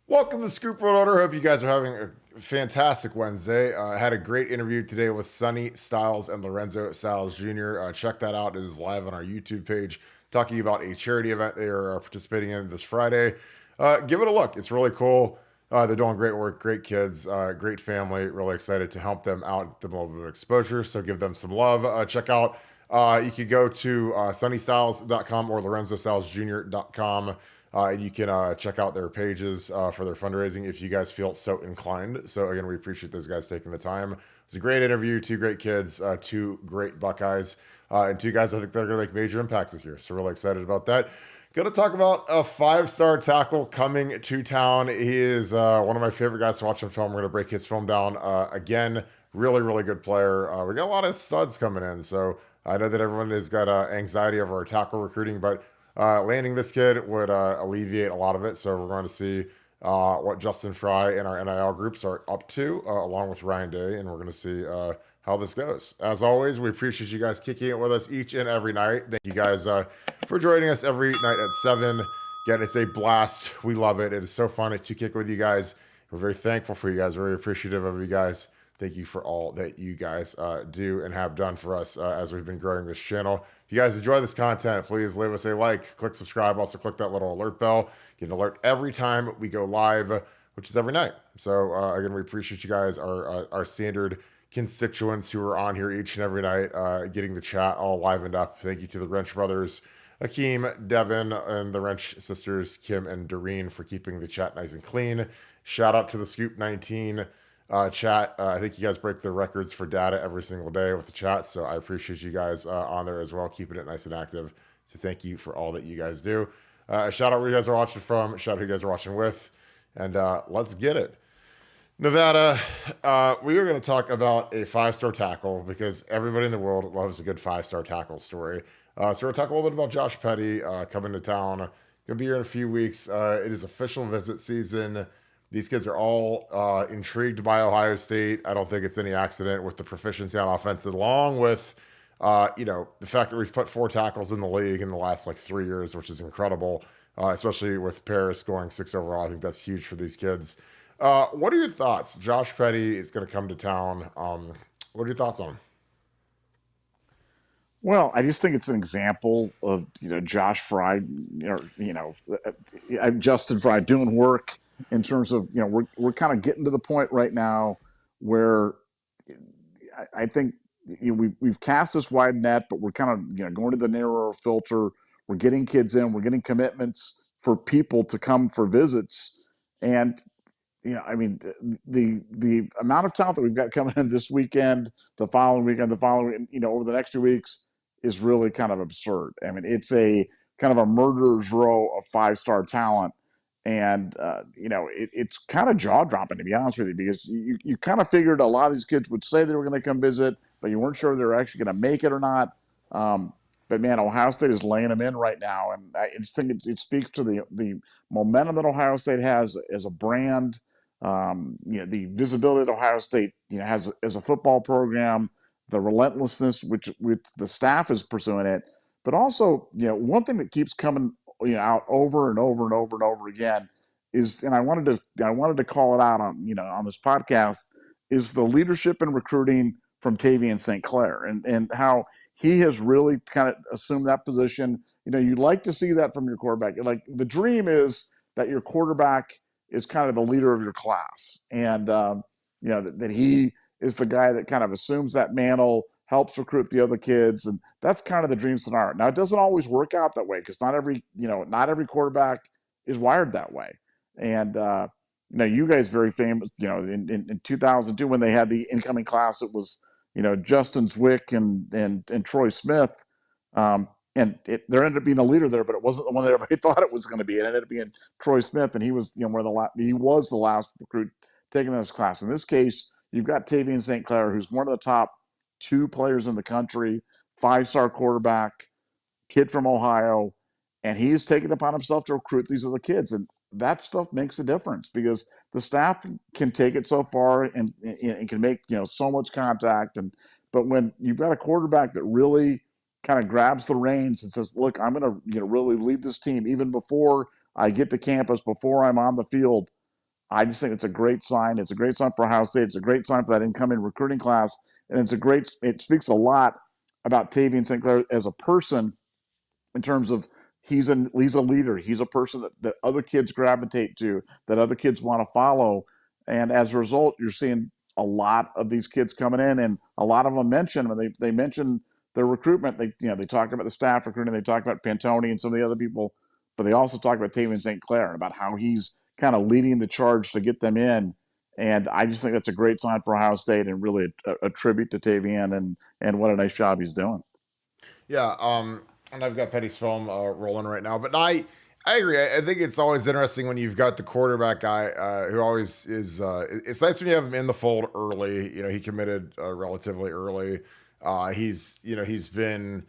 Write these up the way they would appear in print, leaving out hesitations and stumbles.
Welcome to Scoop World Order. Hope you guys are having a fantastic Wednesday. I had a great interview today with Sonny Styles and Lorenzo Styles Jr. Check that out. It is live on our YouTube page, talking about a charity event they are participating in this Friday. Give it a look. It's really cool. They're doing great work, great kids, great family. Really excited to help them out, get them a little bit of exposure. So give them some love. Check out. You could go to sunnystyles.com or lorenzostylesjr.com. And you can check out their pages for their fundraising if you guys feel so inclined. So again, we appreciate those guys taking the time. It was a great interview. Two great kids, two great Buckeyes, and two guys I think they're going to make major impacts this year. So really excited about that. Going to talk about a five-star tackle coming to town. He is one of my favorite guys to watch on film. We're going to break his film down again. Really, really good player. We got a lot of studs coming in. So I know that everyone has got anxiety over our tackle recruiting, but landing this kid would alleviate a lot of it. So we're going to see what Justin Fry and our NIL groups are up to, along with Ryan Day, and we're going to see how this goes. As always, we appreciate you guys kicking it with us each and every night. Thank you guys for joining us every night at 7. Again, it's a blast. We love it. It is so fun to kick with you guys. We're very thankful for you guys, very appreciative of you guys. Thank you for all that you guys do and have done for us as we've been growing this channel. If you guys enjoy this content, please leave us a like, click subscribe, also click that little alert bell. Get an alert every time we go live, which is every night. So again, we appreciate you guys, our standard constituents who are on here each and every night, getting the chat all livened up. Thank you to the Wrench brothers, Akeem, Devin, and the Wrench sisters, Kim and Doreen, for keeping the chat nice and clean. Shout out to the Scoop 19 chat. I think you guys break the records for data every single day with the chat, so I appreciate you guys on there as well, keeping it nice and active. So thank you for all that you guys do. Shout out where you guys are watching from, shout out who you guys are watching with, and let's get it. Nevada, we are going to talk about a five-star tackle because everybody in the world loves a good five-star tackle story. So we're going to talk a little bit about Josh Petty coming to town. Going to be here in a few weeks. It is official visit season. These kids are all intrigued by Ohio State. I don't think it's any accident with the proficiency on offense, along with, the fact that we've put 4 tackles in the league in the last 3 years, which is incredible, especially with Paris going 6 overall. I think that's huge for these kids. What are your thoughts? Josh Petty is going to come to town. What are your thoughts on him? Well, I just think it's an example of Josh Fry, Justin Fry doing work in terms of we're kind of getting to the point right now where I think we've cast this wide net, but we're kind of going to the narrower filter. We're getting kids in, we're getting commitments for people to come for visits, and the amount of talent that we've got coming in this weekend, the following weekend, over the next 2 weeks is really kind of absurd. I mean, it's a kind of a murderer's row of 5-star talent. And, it's kind of jaw dropping, to be honest with you, because you kind of figured a lot of these kids would say they were going to come visit, but you weren't sure they were actually going to make it or not. But man, Ohio State is laying them in right now. And I just think it speaks to the momentum that Ohio State has as a brand. The visibility that Ohio State, has as a football program, the relentlessness which the staff is pursuing it, but also, one thing that keeps coming, out over and over and over and over again is, and I wanted to call it out on, on this podcast, is the leadership and recruiting from Taven St. Clair and how he has really kind of assumed that position. You'd like to see that from your quarterback. Like, the dream is that your quarterback is kind of the leader of your class, and that he is the guy that kind of assumes that mantle, helps recruit the other kids, and that's kind of the dream scenario. Now, it doesn't always work out that way because not every quarterback is wired that way. And you guys very famous, in 2002 when they had the incoming class, it was Justin Zwick and Troy Smith. And there ended up being a leader there, but it wasn't the one that everybody thought it was going to be. It ended up being Troy Smith, and he was, he was the last recruit taken in this class. In this case, you've got Taven St. Clair, who's one of the top 2 players in the country, 5-star quarterback, kid from Ohio, and he's taken upon himself to recruit these other kids. And that stuff makes a difference because the staff can take it so far and can make so much contact. But when you've got a quarterback that really kind of grabs the reins and says, look, I'm going to really lead this team even before I get to campus, before I'm on the field, I just think it's a great sign. It's a great sign for Ohio State. It's a great sign for that incoming recruiting class. And it speaks a lot about Taven St. Clair as a person in terms of he's a leader. He's a person that other kids gravitate to, that other kids want to follow. And as a result, you're seeing a lot of these kids coming in, and a lot of them mention when they mention their recruitment. They talk about the staff recruiting, they talk about Pantoni and some of the other people, but they also talk about Taven St. Clair and about how he's kind of leading the charge to get them in. And I just think that's a great sign for Ohio State, and really a tribute to Tavian and what a nice job he's doing. Yeah, and I've got Petty's film rolling right now, but I agree. I think it's always interesting when you've got the quarterback guy who always is. It's nice when you have him in the fold early. He committed relatively early. He's been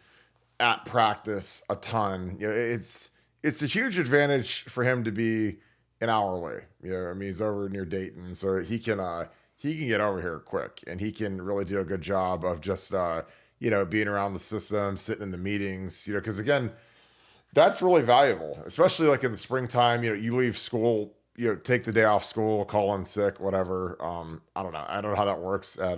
at practice a ton. It's a huge advantage for him to be an hour away. I mean, he's over near Dayton, so he can get over here quick, and he can really do a good job of just being around the system, sitting in the meetings. Because again, that's really valuable, especially like in the springtime. You leave school, take the day off school, call in sick, whatever. I don't know. I don't know how that works at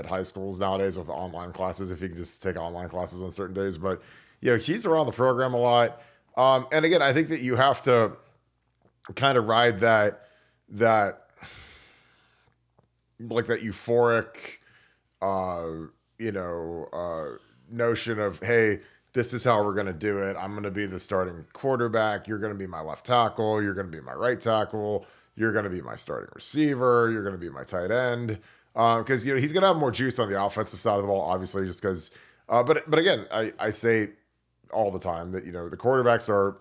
high schools nowadays with online classes. If you can just take online classes on certain days, but he's around the program a lot. And again, I think that you have to kind of ride that like that euphoric, notion of, hey, this is how we're going to do it. I'm going to be the starting quarterback. You're going to be my left tackle. You're going to be my right tackle. You're going to be my starting receiver. You're going to be my tight end. Because he's going to have more juice on the offensive side of the ball, obviously, just because. But again, I say all the time that the quarterbacks are,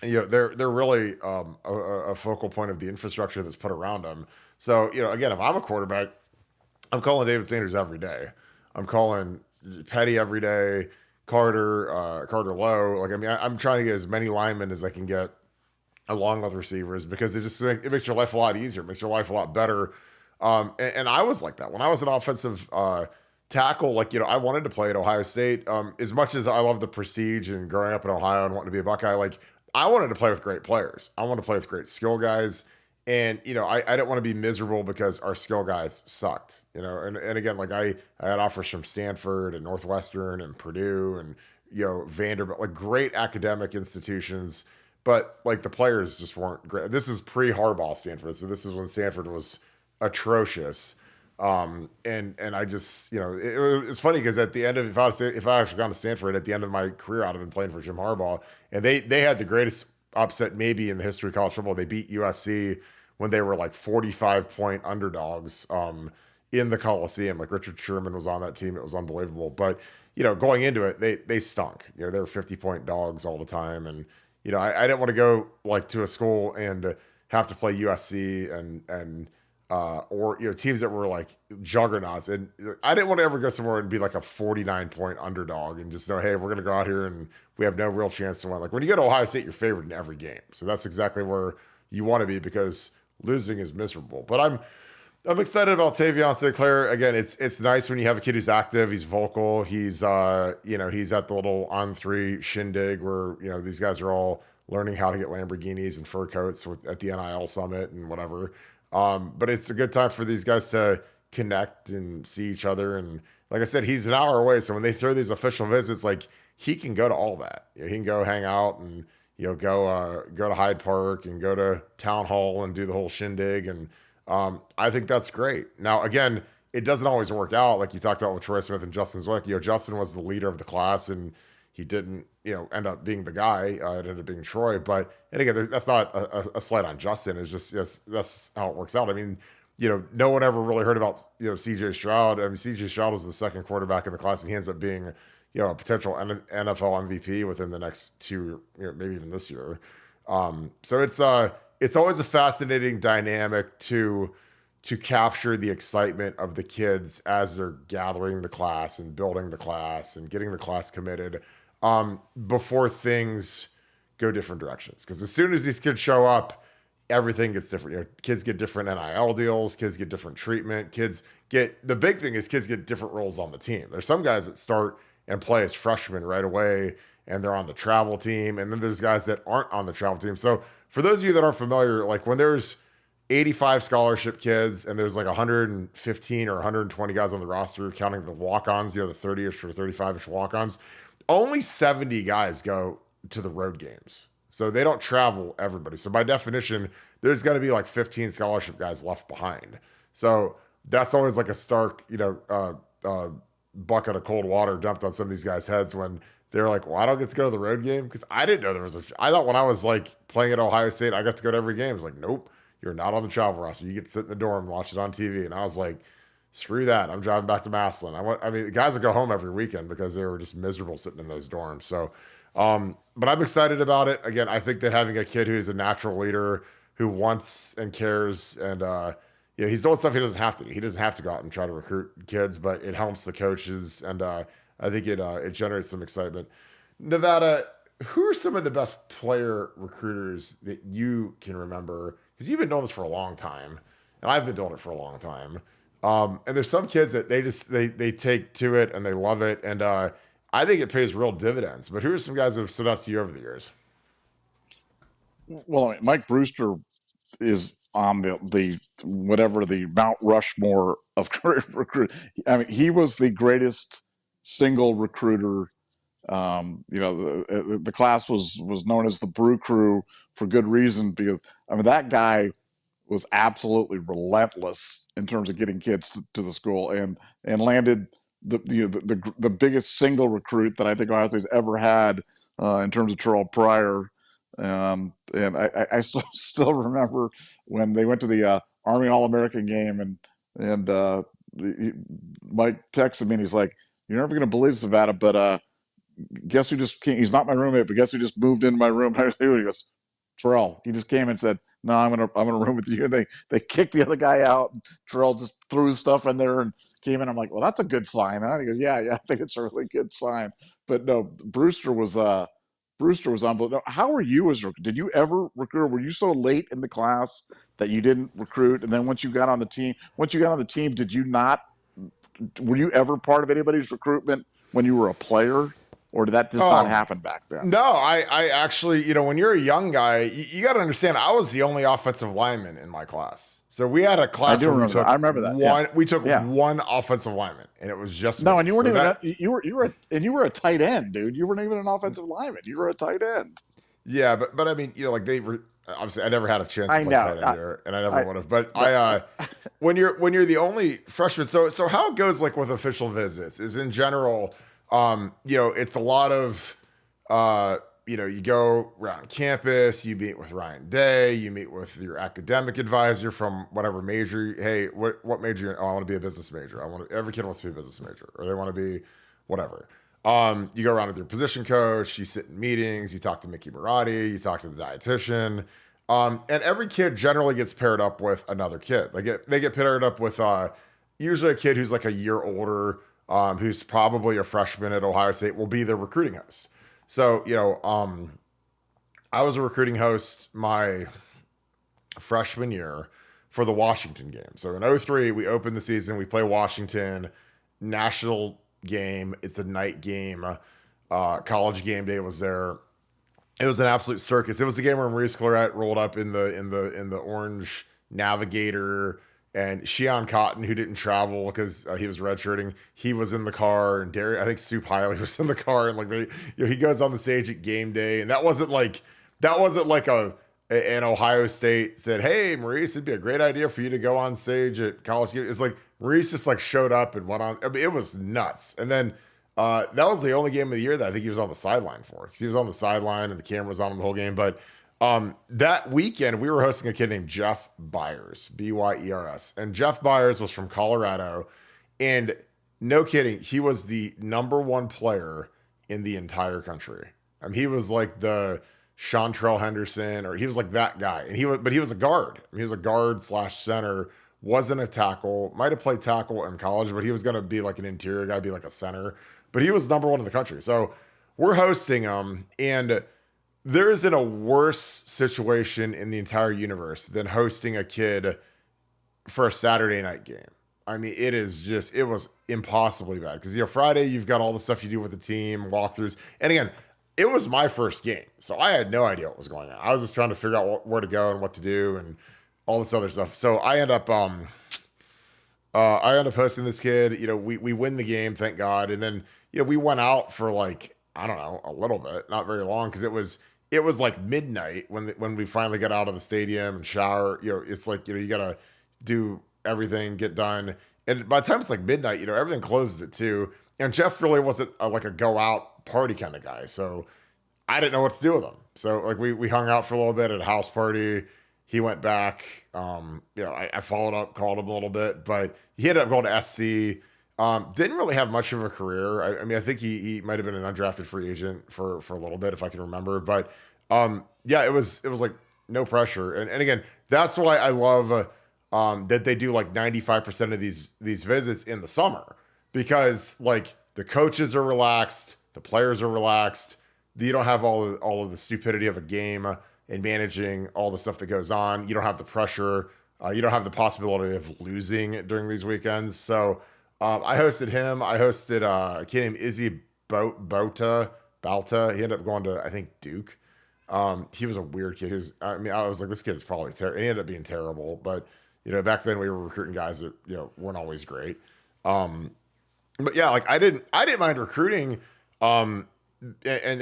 they're really a focal point of the infrastructure that's put around them. So again, if I'm a quarterback, I'm calling David Sanders every day. I'm calling Petty every day. Carter Lowe. Like, I mean, I'm trying to get as many linemen as I can get along with receivers, because it makes your life a lot easier. It makes your life a lot better. And I was like that when I was an offensive tackle. Like, I wanted to play at Ohio State. As much as I love the prestige and growing up in Ohio and wanting to be a Buckeye, like, I wanted to play with great players. I wanted to play with great skill guys. And, I didn't want to be miserable because our skill guys sucked, and again, like I had offers from Stanford and Northwestern and Purdue and, Vanderbilt, like great academic institutions, but like the players just weren't great. This is pre-Harbaugh Stanford. So this is when Stanford was atrocious. And I just, it's funny because at the end of, if I actually gone to Stanford at the end of my career, I'd have been playing for Jim Harbaugh, and they had the greatest upset maybe in the history of college football. They beat USC when they were like 45-point underdogs in the Coliseum. Like Richard Sherman was on that team. It was unbelievable. But, going into it, they stunk. They were 50-point dogs all the time. And, I didn't want to go like to a school and have to play USC and or teams that were like juggernauts. And I didn't want to ever go somewhere and be like a 49-point underdog and just know, hey, we're going to go out here and we have no real chance to win. Like when you go to Ohio State, you're favored in every game. So that's exactly where you want to be, because losing is miserable. But I'm excited about Taven St. Clair. Again, it's nice when you have a kid who's active, he's vocal, he's he's at the little On3 shindig where these guys are all learning how to get Lamborghinis and fur coats at the NIL summit and whatever. But it's a good time for these guys to connect and see each other. And like I said, he's an hour away, so when they throw these official visits, like he can go to all that. He can go hang out and go to Hyde Park and go to Town Hall and do the whole shindig. And I think that's great. Now, again, it doesn't always work out, like you talked about with Troy Smith and Justin Zwick. Justin was the leader of the class, and he didn't end up being the guy. It ended up being Troy. But and again, that's not a slight on Justin. It's just that's how it works out. I mean, no one ever really heard about C.J. Stroud. I mean, C.J. Stroud was the second quarterback in the class, and he ends up being a potential NFL MVP within the next 2, maybe even this year. So it's always a fascinating dynamic to capture the excitement of the kids as they're gathering the class and building the class and getting the class committed before things go different directions. Because as soon as these kids show up, everything gets different. Kids get different NIL deals, kids get different treatment, the big thing is kids get different roles on the team. There's some guys that start and play as freshmen right away, and they're on the travel team. And then there's guys that aren't on the travel team. So for those of you that aren't familiar, like when there's 85 scholarship kids, and there's like 115 or 120 guys on the roster, counting the walk-ons, the 30-ish or 35-ish walk-ons. Only 70 guys go to the road games. So they don't travel everybody. So by definition, there's going to be like 15 scholarship guys left behind. So that's always like a stark, bucket of cold water dumped on some of these guys' heads when they're like, well, I don't get to go to the road game, because I didn't know there was I thought when I was like playing at Ohio State, I got to go to every game. It's like, nope, you're not on the travel roster. You get to sit in the dorm and watch it on TV. And I was like, screw that. I'm driving back to Massillon. The guys would go home every weekend because they were just miserable sitting in those dorms. So, but I'm excited about it. Again, I think that having a kid who's a natural leader, who wants and cares, and he's doing stuff he doesn't have to do. He doesn't have to go out and try to recruit kids, but it helps the coaches, and I think it generates some excitement. Nevada, who are some of the best player recruiters that you can remember? Because you've been doing this for a long time, and I've been doing it for a long time. And there's some kids that they take to it and they love it, and I think it pays real dividends. But who are some guys that have stood out to you over the years? Well, I mean, Mike Brewster is on the Mount Rushmore of recruit. I mean, he was the greatest single recruiter. The class was known as the Brew Crew for good reason, because I mean that guy was absolutely relentless in terms of getting kids to the school, and landed the biggest single recruit that I think Ohio State's ever had in terms of Terrell Pryor. And I still remember when they went to the Army All-American game, and Mike texted me and he's like, "You're never going to believe this, Nevada, but guess who just came? He's not my roommate, but guess who just moved into my room?" He goes, "Terrell." He just came and said, "No, I'm gonna room with you." And they kicked the other guy out. And Terrell just threw his stuff in there and came in. I'm like, "Well, that's a good sign, huh?" He goes, "Yeah, I think it's a really good sign." But no, Brewster was unbelievable. No, how were you as a recruit? Did you ever recruit? Were you so late in the class that you didn't recruit? And then once you got on the team, did you not? Were you ever part of anybody's recruitment when you were a player? Or did that just not happen back then? No, I actually, when you're a young guy, you got to understand, I was the only offensive lineman in my class. So we had a class where we took I remember that. We took one offensive lineman, and it was just no. me. And you weren't you were a tight end, dude. You weren't even an offensive lineman. You were a tight end. Yeah, but I mean, they were obviously, I never had a chance to play tight end there, and I never would have. But when you're the only freshman, so how it goes like with official visits is in general. It's a lot of, you go around campus, you meet with Ryan Day, you meet with your academic advisor from whatever major. Hey, what major? Oh, I want to be a business major. Every kid wants to be a business major, or they want to be whatever. You go around with your position coach, you sit in meetings, you talk to Mickey Marotti, you talk to the dietitian. And every kid generally gets paired up with another kid. They get paired up with, usually a kid who's like a year older, who's probably a freshman at Ohio State, will be the recruiting host. So, I was a recruiting host my freshman year for the Washington game. So in 2003, we opened the season, we play Washington, national game. It's a night game. College game day was there. It was an absolute circus. It was the game where Maurice Clarett rolled up in the orange Navigator, and Sheon Cotton, who didn't travel because he was redshirting, he was in the car, and I think Soup Hiley was in the car, and he goes on the stage at game day, and that wasn't like an Ohio State said, "Hey, Maurice, it'd be a great idea for you to go on stage at college game." It's like Maurice just showed up and went on. I mean, it was nuts. And then that was the only game of the year that I think he was on the sideline for, because he was on the sideline and the camera was on him the whole game. But that weekend, we were hosting a kid named Jeff Byers, Byers. And Jeff Byers was from Colorado. And no kidding, he was the number one player in the entire country. I mean, he was like the Chantrell Henderson, or he was like that guy. And but he was a guard. I mean, he was a guard / center, wasn't a tackle, might have played tackle in college, but he was going to be like an interior guy, be like a center. But he was number one in the country. So we're hosting him, and there isn't a worse situation in the entire universe than hosting a kid for a Saturday night game. I mean, it was impossibly bad, because Friday you've got all the stuff you do with the team, walkthroughs. And again, it was my first game, so I had no idea what was going on. I was just trying to figure out where to go and what to do. And all this other stuff. So I end up hosting this kid. We win the game, thank God. And then, we went out for like, I don't know, a little bit, not very long, because it was like midnight when we finally got out of the stadium and shower. It's like, you gotta do everything, get done. And by the time it's like midnight, everything closes at 2. And Jeff really wasn't like a go out party kind of guy. So I didn't know what to do with him. So like we hung out for a little bit at a house party. He went back. I followed up, called him a little bit, but he ended up going to SC. Didn't really have much of a career. I mean, I think he might have been an undrafted free agent for a little bit, if I can remember. But yeah, it was like no pressure. And again, that's why I love that they do like 95% of these visits in the summer, because like the coaches are relaxed, the players are relaxed. You don't have all of the stupidity of a game and managing all the stuff that goes on. You don't have the pressure. You don't have the possibility of losing during these weekends. So I hosted him. I hosted a kid named Izzy Balta. He ended up going to, I think, Duke. He was a weird kid. I was like, this kid's probably terrible. He ended up being terrible. But, back then we were recruiting guys that, weren't always great. But yeah, like I didn't mind recruiting and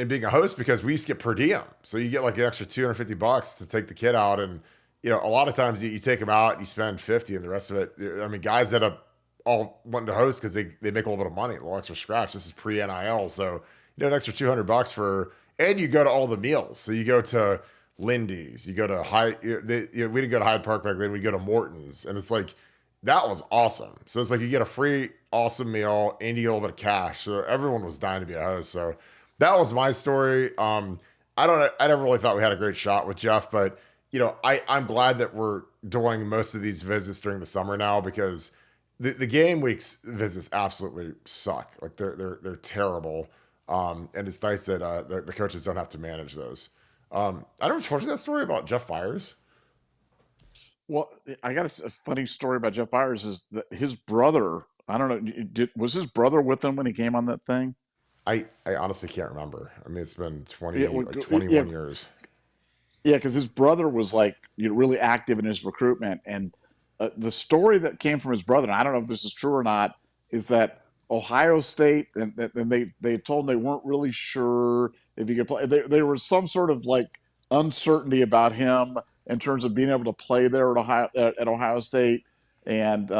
being a host, because we used to get per diem. So you get like an extra $250 to take the kid out. And, a lot of times you take them out, you spend 50 and the rest of it. I mean, guys that have all wanting to host because they make a little bit of money, a little extra scratch. This is pre-NIL. So, an extra $200 and you go to all the meals. So you go to Lindy's, you go to we didn't go to Hyde Park back then. We go to Morton's, and it's like, that was awesome. So it's like you get a free, awesome meal and you get a little bit of cash. So everyone was dying to be a host. So that was my story. I never really thought we had a great shot with Jeff, but I'm glad that we're doing most of these visits during the summer now, because the game weeks visits absolutely suck. Like they're terrible. And it's nice that the coaches don't have to manage those. I never told you that story about Jeff Byers. Well, I got a funny story about Jeff Byers. Is that his brother? I don't know. Was his brother with him when he came on that thing? I honestly can't remember. I mean, it's been 21 Yeah, years. yeah, because his brother was like really active in his recruitment, and the story that came from his brother, and I don't know if this is true or not, is that Ohio State, and they told him they weren't really sure if he could play. There was some sort of like uncertainty about him in terms of being able to play there at Ohio State, and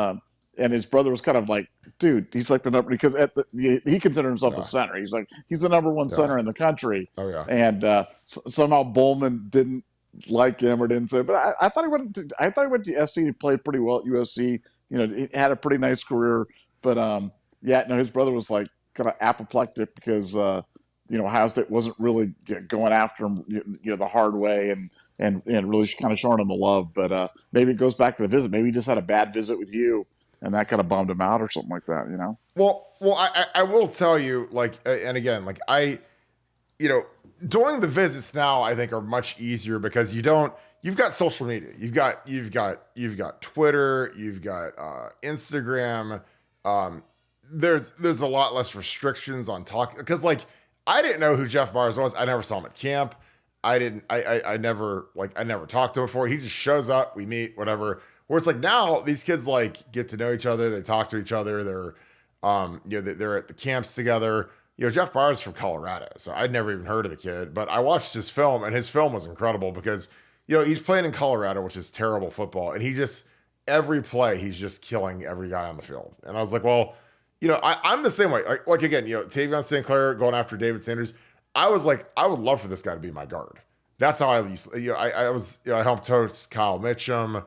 his brother was kind of like, dude, he's like the number, because he considered himself the center. He's like, he's the number one center in the country. Oh yeah. And somehow Bowman didn't like him or didn't say. But I thought he went to SC. He played pretty well at USC. He had a pretty nice career. But his brother was like kind of apoplectic because Ohio State wasn't really going after him the hard way and really kind of showing him the love. But maybe it goes back to the visit. Maybe he just had a bad visit with you, and that kind of bummed him out or something like that, Well, I will tell you, like, and again, like doing the visits now, I think are much easier because you've got social media, you've got Twitter, you've got Instagram. There's a lot less restrictions on talking, because like I didn't know who Jeff Byers was. I never saw him at camp. I never talked to him before. He just shows up, we meet, whatever. Where it's like now these kids like get to know each other, they talk to each other, they're they're at the camps together. Jeff Byers is from Colorado, so I'd never even heard of the kid, but I watched his film, and his film was incredible because he's playing in Colorado, which is terrible football, and every play he's just killing every guy on the field. And I was like, well, I'm the same way. Like again, Taven St. Clair going after David Sanders. I was like, I would love for this guy to be my guard. That's how I used. I helped host Kyle Mitchum,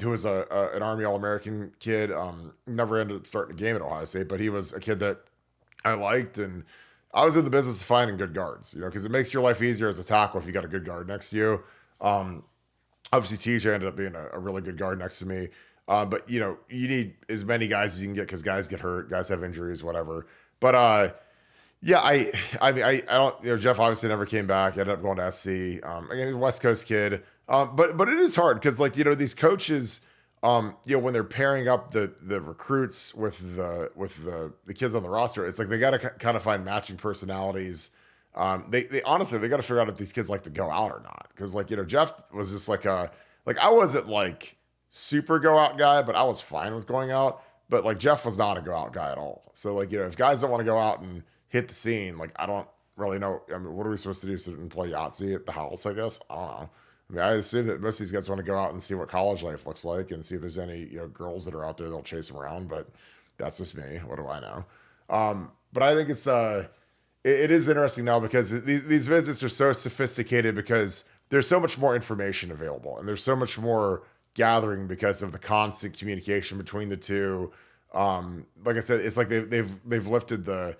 who was an Army All-American kid. Never ended up starting a game at Ohio State, but he was a kid that I liked, and I was in the business of finding good guards, because it makes your life easier as a tackle if you got a good guard next to you. Obviously, TJ ended up being a really good guard next to me. But you need as many guys as you can get, because guys get hurt, guys have injuries, whatever. But yeah, I mean, I don't, Jeff obviously never came back. He ended up going to SC. Again, he's a West Coast kid. But it is hard because these coaches, when they're pairing up the recruits with the kids on the roster, it's like they got to kind of find matching personalities. They honestly, they got to figure out if these kids like to go out or not. Because Jeff was just like a like I wasn't like super go out guy, but I was fine with going out. But like Jeff was not a go out guy at all. So like, if guys don't want to go out and hit the scene, like I don't really know. I mean, what are we supposed to do? Sit and play Yahtzee at the house, I guess. I don't know. I mean, I assume that most of these guys want to go out and see what college life looks like and see if there's any, girls that are out there that'll chase them around. But that's just me. What do I know? But I think it is interesting now because these visits are so sophisticated because there's so much more information available and there's so much more gathering because of the constant communication between the two. Like I said, it's like they've lifted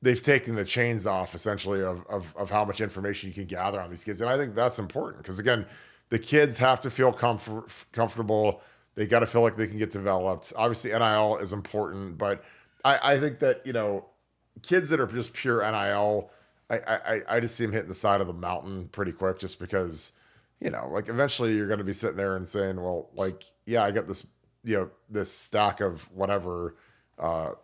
they've taken the chains off essentially of how much information you can gather on these kids. And I think that's important because again, the kids have to feel comfortable. They got to feel like they can get developed. Obviously NIL is important, but I think that, kids that are just pure NIL, I just see them hitting the side of the mountain pretty quick just because, like eventually you're going to be sitting there and saying, well, like, yeah, I got this, this stack of whatever, but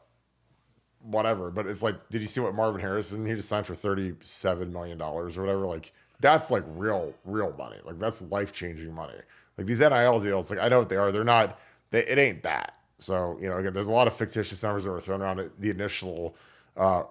it's like, did you see what Marvin Harrison, he just signed for $37 million or whatever? Like that's like real money. Like that's life-changing money. Like these NIL deals, like I know what they are. They're not, it ain't that. So, again, there's a lot of fictitious numbers that were thrown around at the initial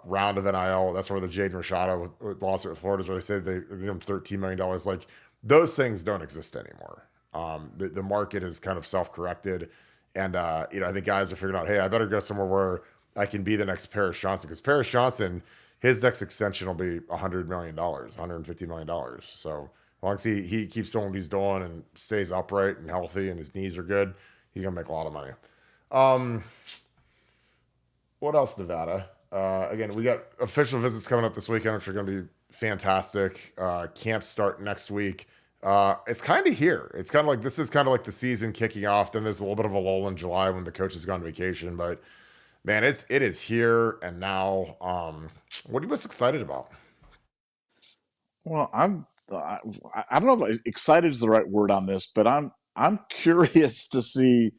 round of NIL. That's where the Jaden Rashada lawsuit with Florida is where they said they give him $13 million. Like those things don't exist anymore. The market has kind of self-corrected. And, I think guys are figuring out, hey, I better go somewhere where I can be the next Paris Johnson. Because Paris Johnson, his next extension will be $100 million, $150 million. So as long as he keeps doing what he's doing and stays upright and healthy and his knees are good, he's going to make a lot of money. What else, Nevada? Again, we got official visits coming up this weekend, which are going to be fantastic. Camps start next week. It's kind of here. It's kind of like this is kind of like the season kicking off. Then there's a little bit of a lull in July when the coaches go on vacation. But man, it is here and now. What are you most excited about? Well, I don't know if excited is the right word on this, but I'm curious to see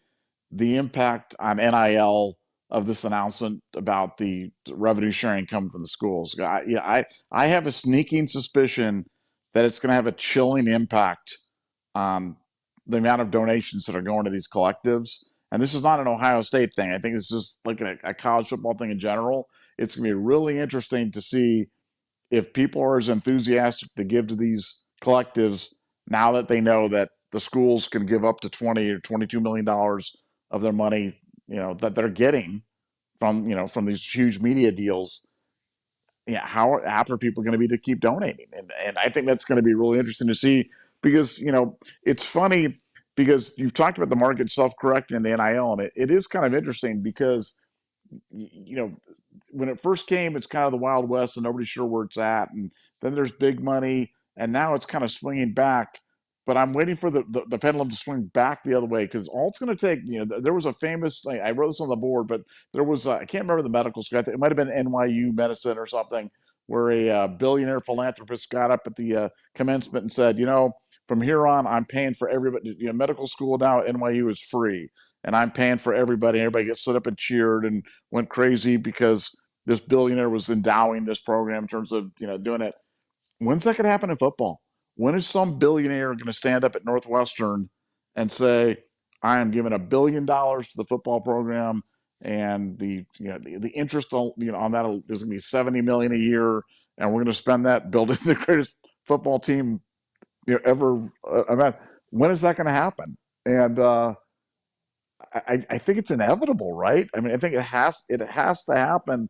the impact on NIL of this announcement about the revenue sharing coming from the schools. I have a sneaking suspicion that it's going to have a chilling impact on the amount of donations that are going to these collectives. And this is not an Ohio State thing. I think it's just like a college football thing in general. It's going to be really interesting to see if people are as enthusiastic to give to these collectives now that they know that the schools can give up to 20 or $22 million of their money, that they're getting from these huge media deals. Yeah, how happy are people going to be to keep donating? And I think that's going to be really interesting to see because it's funny because you've talked about the market self-correcting and the NIL, and it is kind of interesting because when it first came, it's kind of the Wild West and nobody's sure where it's at. And then there's big money, and now it's kind of swinging back. But I'm waiting for the pendulum to swing back the other way because all it's going to take, there was a famous, I wrote this on the board, but there was, I can't remember the medical school. It might have been NYU medicine or something, where a billionaire philanthropist got up at the commencement and said, from here on, I'm paying for everybody. Medical school now at NYU is free, and I'm paying for everybody. Everybody gets stood up and cheered and went crazy because this billionaire was endowing this program in terms of doing it. When's that going to happen in football? When is some billionaire going to stand up at Northwestern and say, "I am giving $1 billion to the football program, and the interest on that is going to be $70 million a year, and we're going to spend that building the greatest football team ever." I mean, when is that going to happen? And I think it's inevitable, right? I mean, I think it has to happen.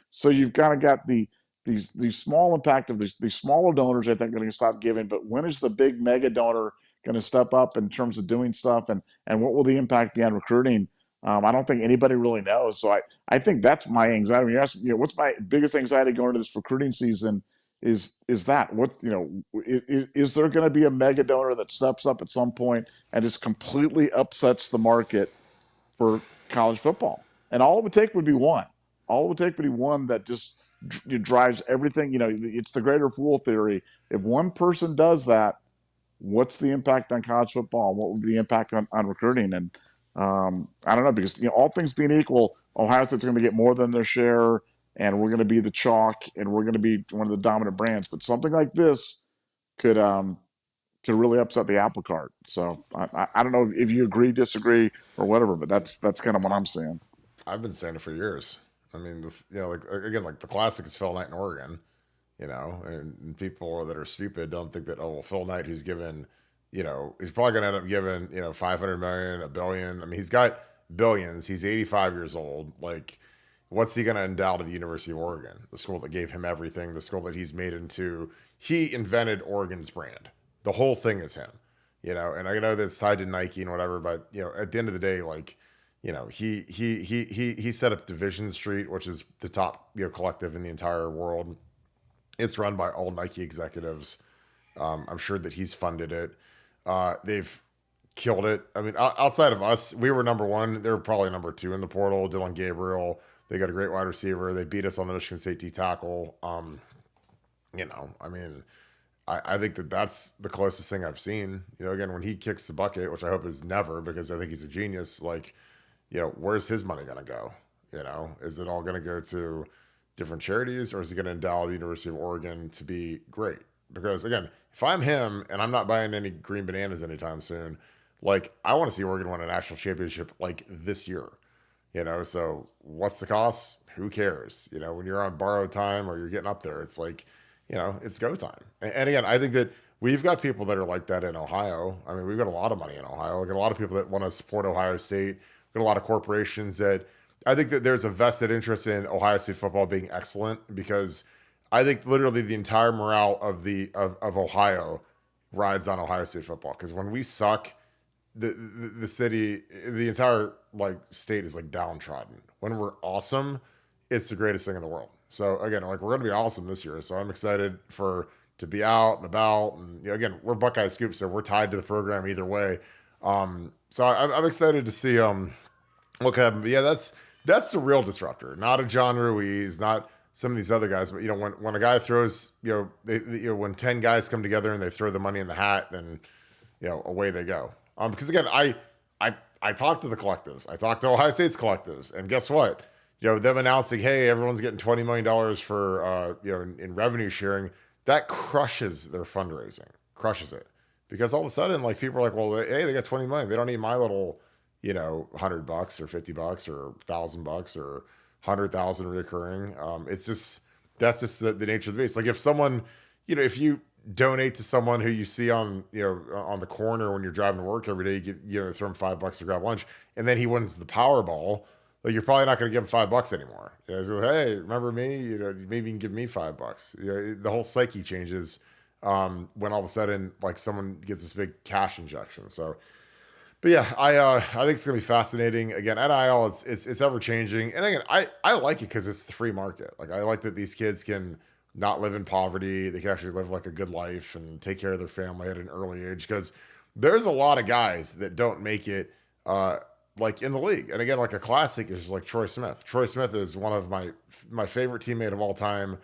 So you've kind of got these small impact of these smaller donors. I think are going to stop giving, but when is the big mega donor going to step up in terms of doing stuff, and what will the impact be on recruiting? I don't think anybody really knows. So I think that's my anxiety. When you ask, what's my biggest anxiety going into this recruiting season? Is that what is there going to be a mega donor that steps up at some point and just completely upsets the market for college football? And all it would take would be one. All it would take would be one that just drives everything. It's the greater fool theory. If one person does that, what's the impact on college football? What would be the impact on recruiting? And I don't know, because all things being equal, Ohio State's going to get more than their share, and we're going to be the chalk, and we're going to be one of the dominant brands. But something like this could could really upset the apple cart. So I don't know if you agree, disagree, or whatever, but that's kind of what I'm seeing. I've been saying it for years. I mean, like again, like the classic is Phil Knight in Oregon, and people that are stupid don't think that, oh, well, Phil Knight, who's given, he's probably going to end up giving, 500 million, a billion. I mean, he's got billions. He's 85 years old. Like, what's he going to endow to the University of Oregon, the school that gave him everything, the school that he's made into? He invented Oregon's brand. The whole thing is him, and I know that's tied to Nike and whatever, but, at the end of the day, like, he set up Division Street, which is the top, collective in the entire world. It's run by all Nike executives. I'm sure that he's funded it. They've killed it. I mean, outside of us, we were number one. They were probably number two in the portal. Dylan Gabriel. They got a great wide receiver. They beat us on the Michigan State D tackle. I mean, I think that's the closest thing I've seen. Again, when he kicks the bucket, which I hope is never, because I think he's a genius. Like, where's his money going to go? Is it all going to go to different charities, or is he going to endow the University of Oregon to be great? Because again, if I'm him and I'm not buying any green bananas anytime soon, like, I want to see Oregon win a national championship like this year. So what's the cost? Who cares? When you're on borrowed time or you're getting up there, it's like, it's go time. And again, I think that we've got people that are like that in Ohio. I mean, we've got a lot of money in Ohio. We've got a lot of people that want to support Ohio State. We've got a lot of corporations that, I think that there's a vested interest in Ohio State football being excellent, because I think literally the entire morale of Ohio rides on Ohio State football. Because when we suck, the city, the entire like state is like downtrodden. When we're awesome, it's the greatest thing in the world. So again, like, we're going to be awesome this year. So I'm excited to be out and about. And again, we're Buckeye Scoop, so we're tied to the program either way. So I'm excited to see what can happen. But yeah, that's the real disruptor, not a John Ruiz, not some of these other guys. But when a guy throws, when 10 guys come together and they throw the money in the hat, then away they go. Because again, I talked to the collectives, I talked to Ohio State's collectives, and guess what? Them announcing, hey, everyone's getting $20 million for in revenue sharing, that crushes their fundraising, crushes it, because all of a sudden, like, people are like, well, hey, they got 20 million, they don't need my little $100 or $50 or $1,000 or 100,000 recurring. It's just, that's just the nature of the beast. Like, if someone, if you donate to someone who you see on on the corner when you're driving to work every day, you throw him $5 to grab lunch, and then he wins the Powerball, like, you're probably not going to give him $5 anymore. So, hey, remember me? Maybe you can give me $5. The whole psyche changes when all of a sudden, like, someone gets this big cash injection. So, but yeah, I think it's gonna be fascinating. Again, NIL, it's ever changing, and again, I like it because it's the free market. Like, I like that these kids can not live in poverty; they can actually live like a good life and take care of their family at an early age. Because there's a lot of guys that don't make it, like, in the league. And again, like, a classic is like Troy Smith. Troy Smith is one of my favorite teammate of all time,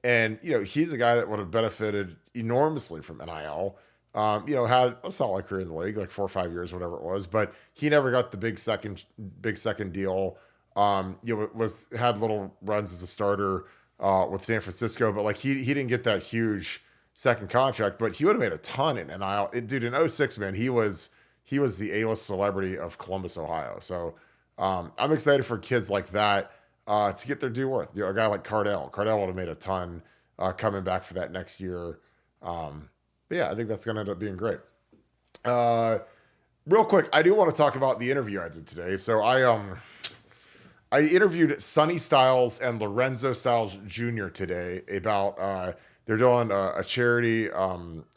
and he's a guy that would have benefited enormously from NIL. Had a solid career in the league, like 4 or 5 years, whatever it was, but he never got the big second deal. Had little runs as a starter with San Francisco, but like, he didn't get that huge second contract, but he would have made a ton in NIL. Dude, in '06, man, he was the A-list celebrity of Columbus, Ohio. So I'm excited for kids like that to get their due worth. A guy like Cardell would have made a ton coming back for that next year. But yeah, I think that's going to end up being great. Real quick, I do want to talk about the interview I did today. So I interviewed Sonny Styles and Lorenzo Styles Jr. today about they're doing a charity.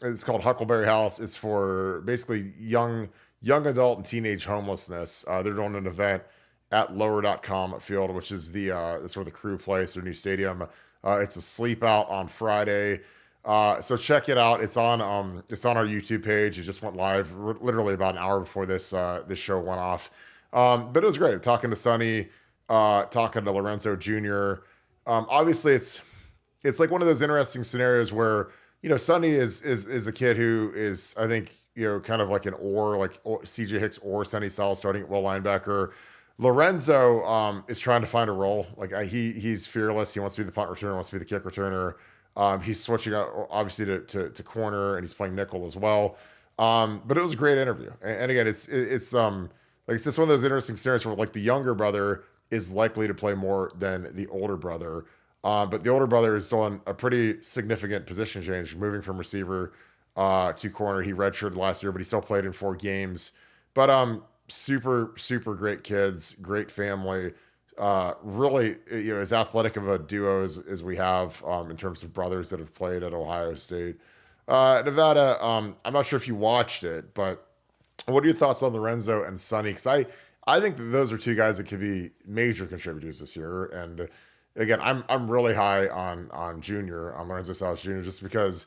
It's called Huckleberry House. It's for basically young adult and teenage homelessness. They're doing an event at lower.com field, which is that's where the Crew plays their new stadium. It's a sleep out on Friday. So check it out. It's on our YouTube page. It just went live literally about an hour before this show went off. But it was great talking to Sonny, talking to Lorenzo Jr. Obviously it's like one of those interesting scenarios where, Sonny is a kid who is, I think, kind of like an CJ Hicks or Sonny Styles starting at will linebacker. Lorenzo is trying to find a role. Like, he's fearless. He wants to be the punt returner, wants to be the kick returner. He's switching out obviously to corner, and he's playing nickel as well. But it was a great interview. And again, it's like it's just one of those interesting scenarios where like the younger brother is likely to play more than the older brother. But the older brother is still in a pretty significant position change, moving from receiver to corner. He redshirted last year, but he still played in 4 games. But super great kids, great family. Really, as athletic of a duo as we have in terms of brothers that have played at Ohio State. Nevada, I'm not sure if you watched it, but what are your thoughts on Lorenzo and Sonny? Because I think that those are 2 guys that could be major contributors this year. And again, I'm really high on Junior, on Lorenzo Styles Jr. just because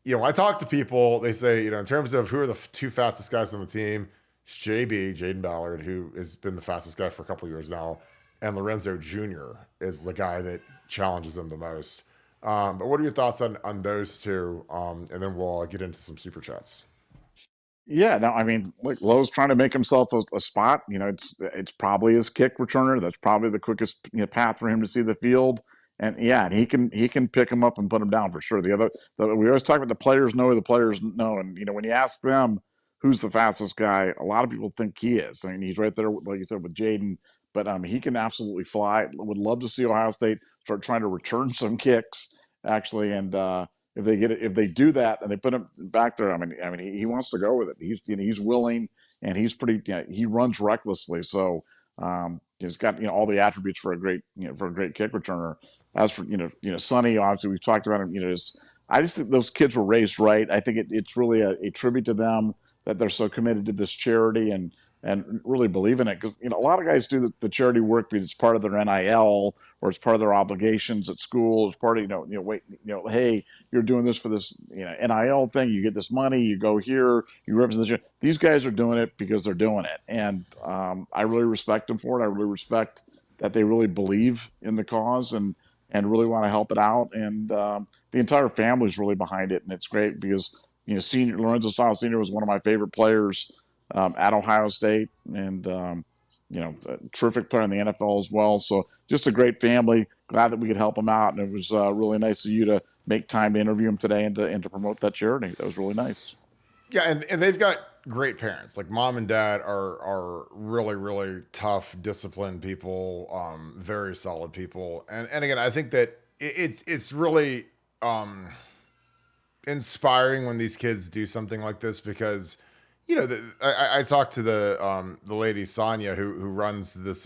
when I talk to people, they say in terms of who are the 2 fastest guys on the team, it's JB Jaden Ballard, who has been the fastest guy for a couple of years now, and Lorenzo Jr. is the guy that challenges them the most. But what are your thoughts on those 2? And then we'll get into some super chats. Yeah, no, I mean, like Lowe's trying to make himself a spot. It's probably his kick returner. That's probably the quickest path for him to see the field. And yeah, and he can pick him up and put him down for sure. We always talk about the players know who the players know, and when you ask them who's the fastest guy, a lot of people think he is. I mean, he's right there, like you said, with Jaden. But he can absolutely fly. Would love to see Ohio State start trying to return some kicks actually, and if they do that and they put him back there, I mean, he wants to go with it. He's willing, and he's pretty. He runs recklessly, so he's got all the attributes for a great kick returner. As for Sonny, obviously we've talked about him. I just think those kids were raised right. I think it's really a tribute to them that they're so committed to this charity and really believe in it. Because a lot of guys do the charity work because it's part of their NIL or it's part of their obligations at school. It's part of hey, you're doing this for this NIL thing. You get this money. You go here. You represent. These guys are doing it because they're doing it, and I really respect them for it. I really respect that they really believe in the cause and really want to help it out. And the entire family is really behind it, and it's great because Senior Lorenzo Styles Sr. was one of my favorite players at Ohio State, and a terrific player in the NFL as well. So just a great family. Glad that we could help him out, and it was really nice of you to make time to interview him today and to promote that charity. That was really nice. Yeah, and they've got great parents. Like mom and dad are really tough, disciplined people, very solid people. And again, I think that it's really inspiring when these kids do something like this because I talked to the lady Sonia who runs this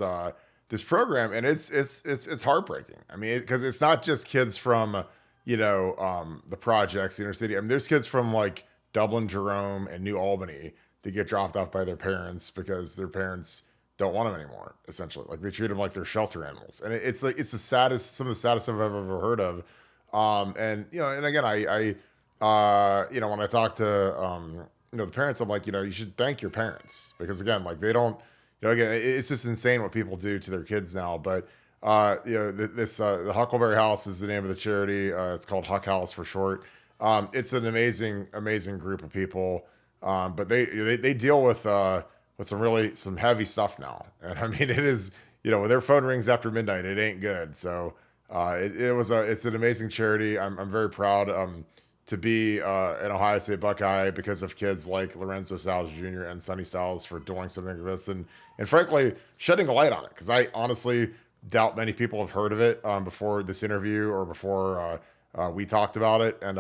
program, and it's heartbreaking. I mean, because it's not just kids from the projects, the inner city. I mean, there's kids from like Dublin, Jerome, and New Albany that get dropped off by their parents because their parents don't want them anymore. Essentially, like they treat them like they're shelter animals, and it's some of the saddest stuff I've ever heard of. And again, I when I talk to the parents, I'm like, you should thank your parents because again, like they don't, again, it's just insane what people do to their kids now. But the Huckleberry House is the name of the charity. It's called Huck House for short. It's an amazing group of people. But they deal with some heavy stuff now. And I mean, it is, when their phone rings after midnight, it ain't good. So, it's an amazing charity. I'm very proud, to be an Ohio State Buckeye because of kids like Lorenzo Styles Jr. and Sonny Styles for doing something like this and frankly shedding a light on it because I honestly doubt many people have heard of it before this interview or before we talked about it. And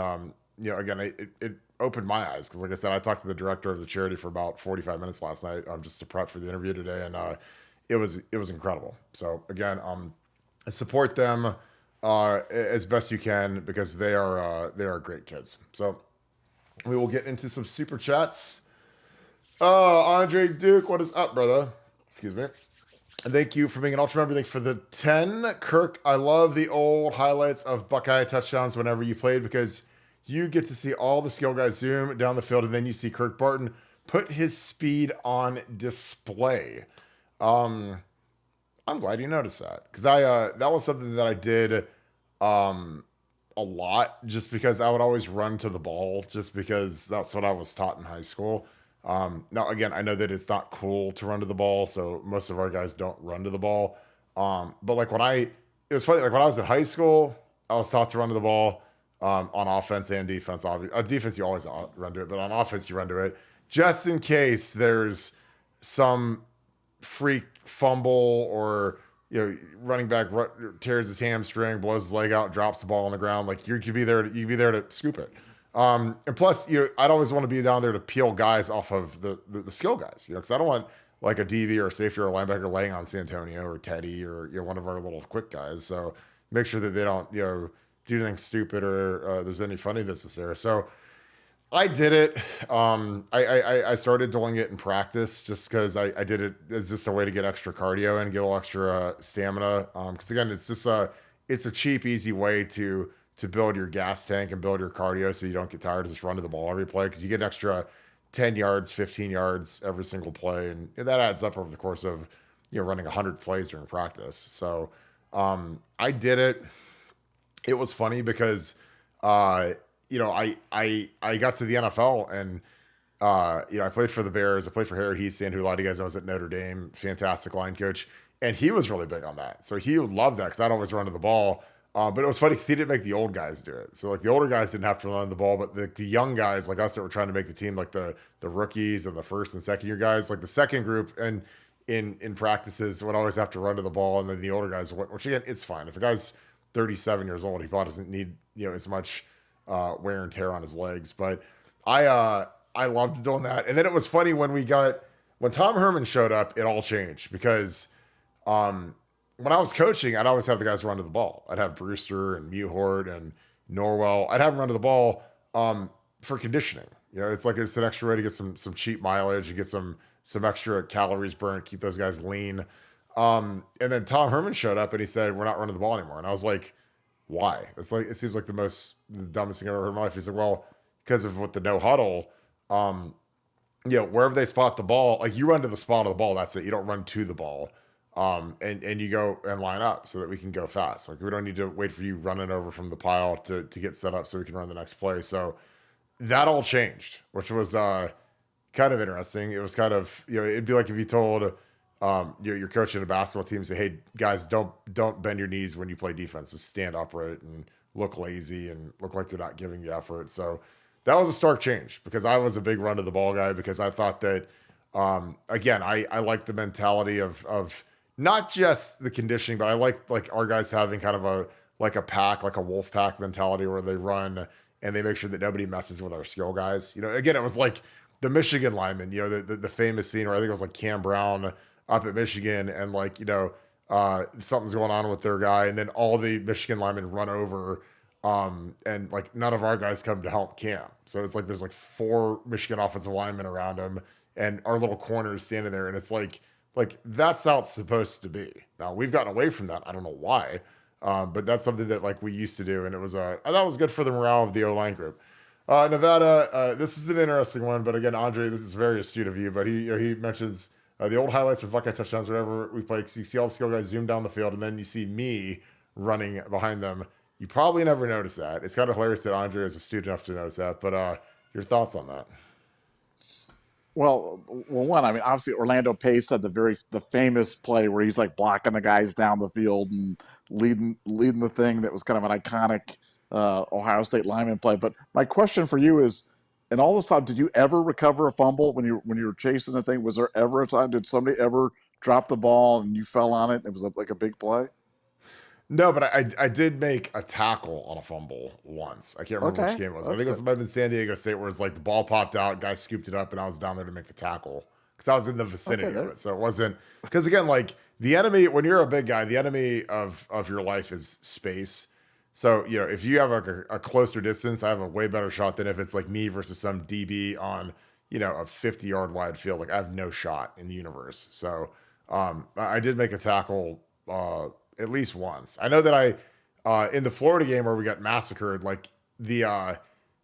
again, it opened my eyes because like I said, I talked to the director of the charity for about 45 minutes last night just to prep for the interview today, and it was incredible. So again, support them as best you can because they are great kids. So we will get into some super chats. Andre Duke, what is up, brother? Excuse me. And thank you for being an ultra member. Thank you for the 10. Kirk, I love the old highlights of Buckeye touchdowns whenever you played because you get to see all the skill guys zoom down the field and then you see Kirk Barton put his speed on display. I'm glad you noticed that because that was something that I did a lot just because I would always run to the ball just because that's what I was taught in high school. Now again, I know that it's not cool to run to the ball, so most of our guys don't run to the ball. But like it was funny, like when I was in high school, I was taught to run to the ball. on offense and defense. Obviously, defense you always run to it, but on offense you run to it just in case there's some freak fumble or running back tears his hamstring, blows his leg out, drops the ball on the ground. Like you could be there. You'd be there to scoop it. And plus, I'd always want to be down there to peel guys off of the skill guys, because I don't want like a DB or a safety or a linebacker laying on Santonio or Teddy or one of our little quick guys. So make sure that they don't do anything stupid or there's any funny business there. So I did it. I started doing it in practice just because I did it as just a way to get extra cardio and get a little extra stamina. Because again, it's just it's a cheap, easy way to build your gas tank and build your cardio so you don't get tired of just running the ball every play, because you get an extra 10 yards, 15 yards every single play, and that adds up over the course of running 100 plays during practice. So I did it. It was funny because I got to the NFL and I played for the Bears. I played for Harry Heastand, who a lot of you guys know was at Notre Dame, fantastic line coach, and he was really big on that. So he would love that because I'd always run to the ball. But it was funny because he didn't make the old guys do it. So like the older guys didn't have to run the ball, but the young guys like us that were trying to make the team, like the rookies and the first and second year guys, like the second group and in practices would always have to run to the ball, and then the older guys went, which again, it's fine. If a guy's 37 years old, he probably doesn't need as much wear and tear on his legs. But I loved doing that. And then it was funny when Tom Herman showed up, it all changed because when I was coaching, I'd always have the guys run to the ball. I'd have Brewster and Muhort and Norwell. I'd have them run to the ball for conditioning. It's an extra way to get some cheap mileage and get some extra calories burned, keep those guys lean. And then Tom Herman showed up and he said, "We're not running the ball anymore." And I was like, "Why?" It seems like the dumbest thing I've ever heard in my life. He's like, "Well, because of what the no huddle, wherever they spot the ball, like you run to the spot of the ball, that's it. You don't run to the ball. And you go and line up so that we can go fast. Like we don't need to wait for you running over from the pile to get set up so we can run the next play." So that all changed, which was kind of interesting. It was kind of, it'd be like if you told you're coaching a basketball team and say, "Hey guys, don't bend your knees when you play defense. Just stand upright and look lazy and look like you're not giving the effort." So that was a stark change because I was a big run to the ball guy because I thought that, again, I like the mentality of not just the conditioning, but I like our guys having kind of a pack, like a wolf pack mentality where they run and they make sure that nobody messes with our skill guys. Again, it was like the Michigan lineman, the famous scene where I think it was like Cam Brown up at Michigan and something's going on with their guy. And then all the Michigan linemen run over and like none of our guys come to help Cam. So it's like, there's like 4 Michigan offensive linemen around him and our little corner is standing there. And it's like that's how it's supposed to be. Now we've gotten away from that. I don't know why, but that's something that like we used to do, and it was that was good for the morale of the O-line group. Nevada, this is an interesting one, but again, Andre, this is very astute of you. But he mentions the old highlights of Buckeye touchdowns. Whenever we play, you see all the skill guys zoom down the field, and then you see me running behind them. You probably never notice that. It's kind of hilarious that Andre is astute enough to notice that. But your thoughts on that? Well, one, I mean, obviously Orlando Pace had the famous play where he's like blocking the guys down the field and leading the thing that was kind of an iconic Ohio State lineman play. But my question for you is, in all this time, did you ever recover a fumble when you were chasing the thing? Was there ever a time? Did somebody ever drop the ball and you fell on it? And it was like a big play. No, but I did make a tackle on a fumble once. I can't remember which game it was. I think it might have been San Diego State, where it's like the ball popped out, guy scooped it up, and I was down there to make the tackle because I was in the vicinity of it. So it wasn't, because again, like the enemy, when you're a big guy, the enemy of your life is space. So if you have a closer distance, I have a way better shot than if it's like me versus some DB on a 50-yard wide field. Like I have no shot in the universe. So I did make a tackle at least once. I know that I in the Florida game where we got massacred, like the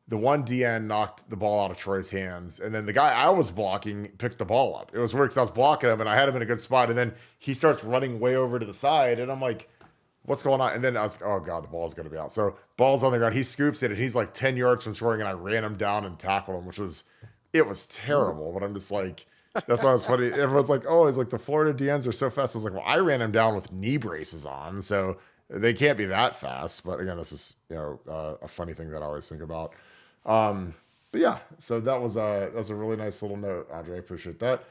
one DN knocked the ball out of Troy's hands, and then the guy I was blocking picked the ball up. It was weird because I was blocking him and I had him in a good spot, and then he starts running way over to the side, and I'm like, "What's going on?" And then I was like, "Oh god, the ball's gonna be out." So ball's on the ground, he scoops it, and he's like 10 yards from scoring, and I ran him down and tackled him, which was terrible. But I'm just like, that's why it's funny. Everyone's like, "Oh, it's like the Florida DNs are so fast." I was like, "Well, I ran him down with knee braces on, so They can't be that fast, but again, this is a funny thing that I always think about. But yeah, so that was a really nice little note, Andre. I appreciate that.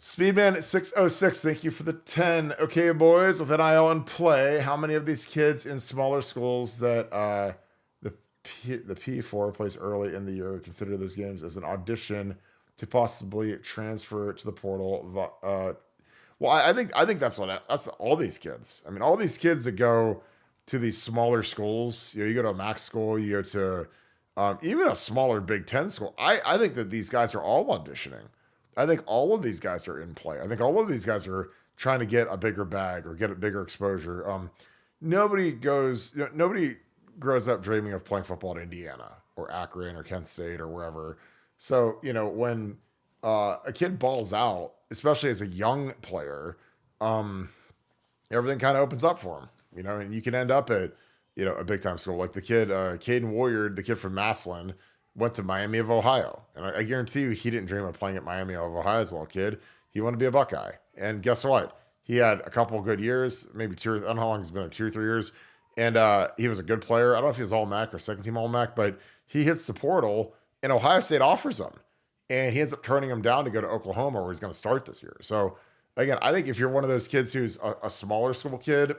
Speedman 606, thank you for the 10. Okay, boys, with NIL in play, how many of these kids in smaller schools that the P4 plays early in the year consider those games as an audition to possibly transfer to the portal? Well, I think that's all these kids. I mean, all these kids that go to these smaller schools. You go to a MAC school, you go to even a smaller Big Ten school. I think that these guys are all auditioning. I think all of these guys are in play. I think all of these guys are trying to get a bigger bag or get a bigger exposure. Nobody grows up dreaming of playing football at Indiana or Akron or Kent State or wherever. So, when a kid balls out, especially as a young player, everything kind of opens up for him, and you can end up at, a big time school. Like the kid, Caden Warrior, the kid from Massillon, went to Miami of Ohio. And I guarantee you he didn't dream of playing at Miami of Ohio as a little kid. He wanted to be a Buckeye. And guess what? He had a couple of good years, maybe I don't know how long he's been, 2 or 3 years. And he was a good player. I don't know if he was All MAC or second team All MAC, but he hits the portal and Ohio State offers him. And he ends up turning him down to go to Oklahoma, where he's going to start this year. So again, I think if you're one of those kids who's a smaller school kid,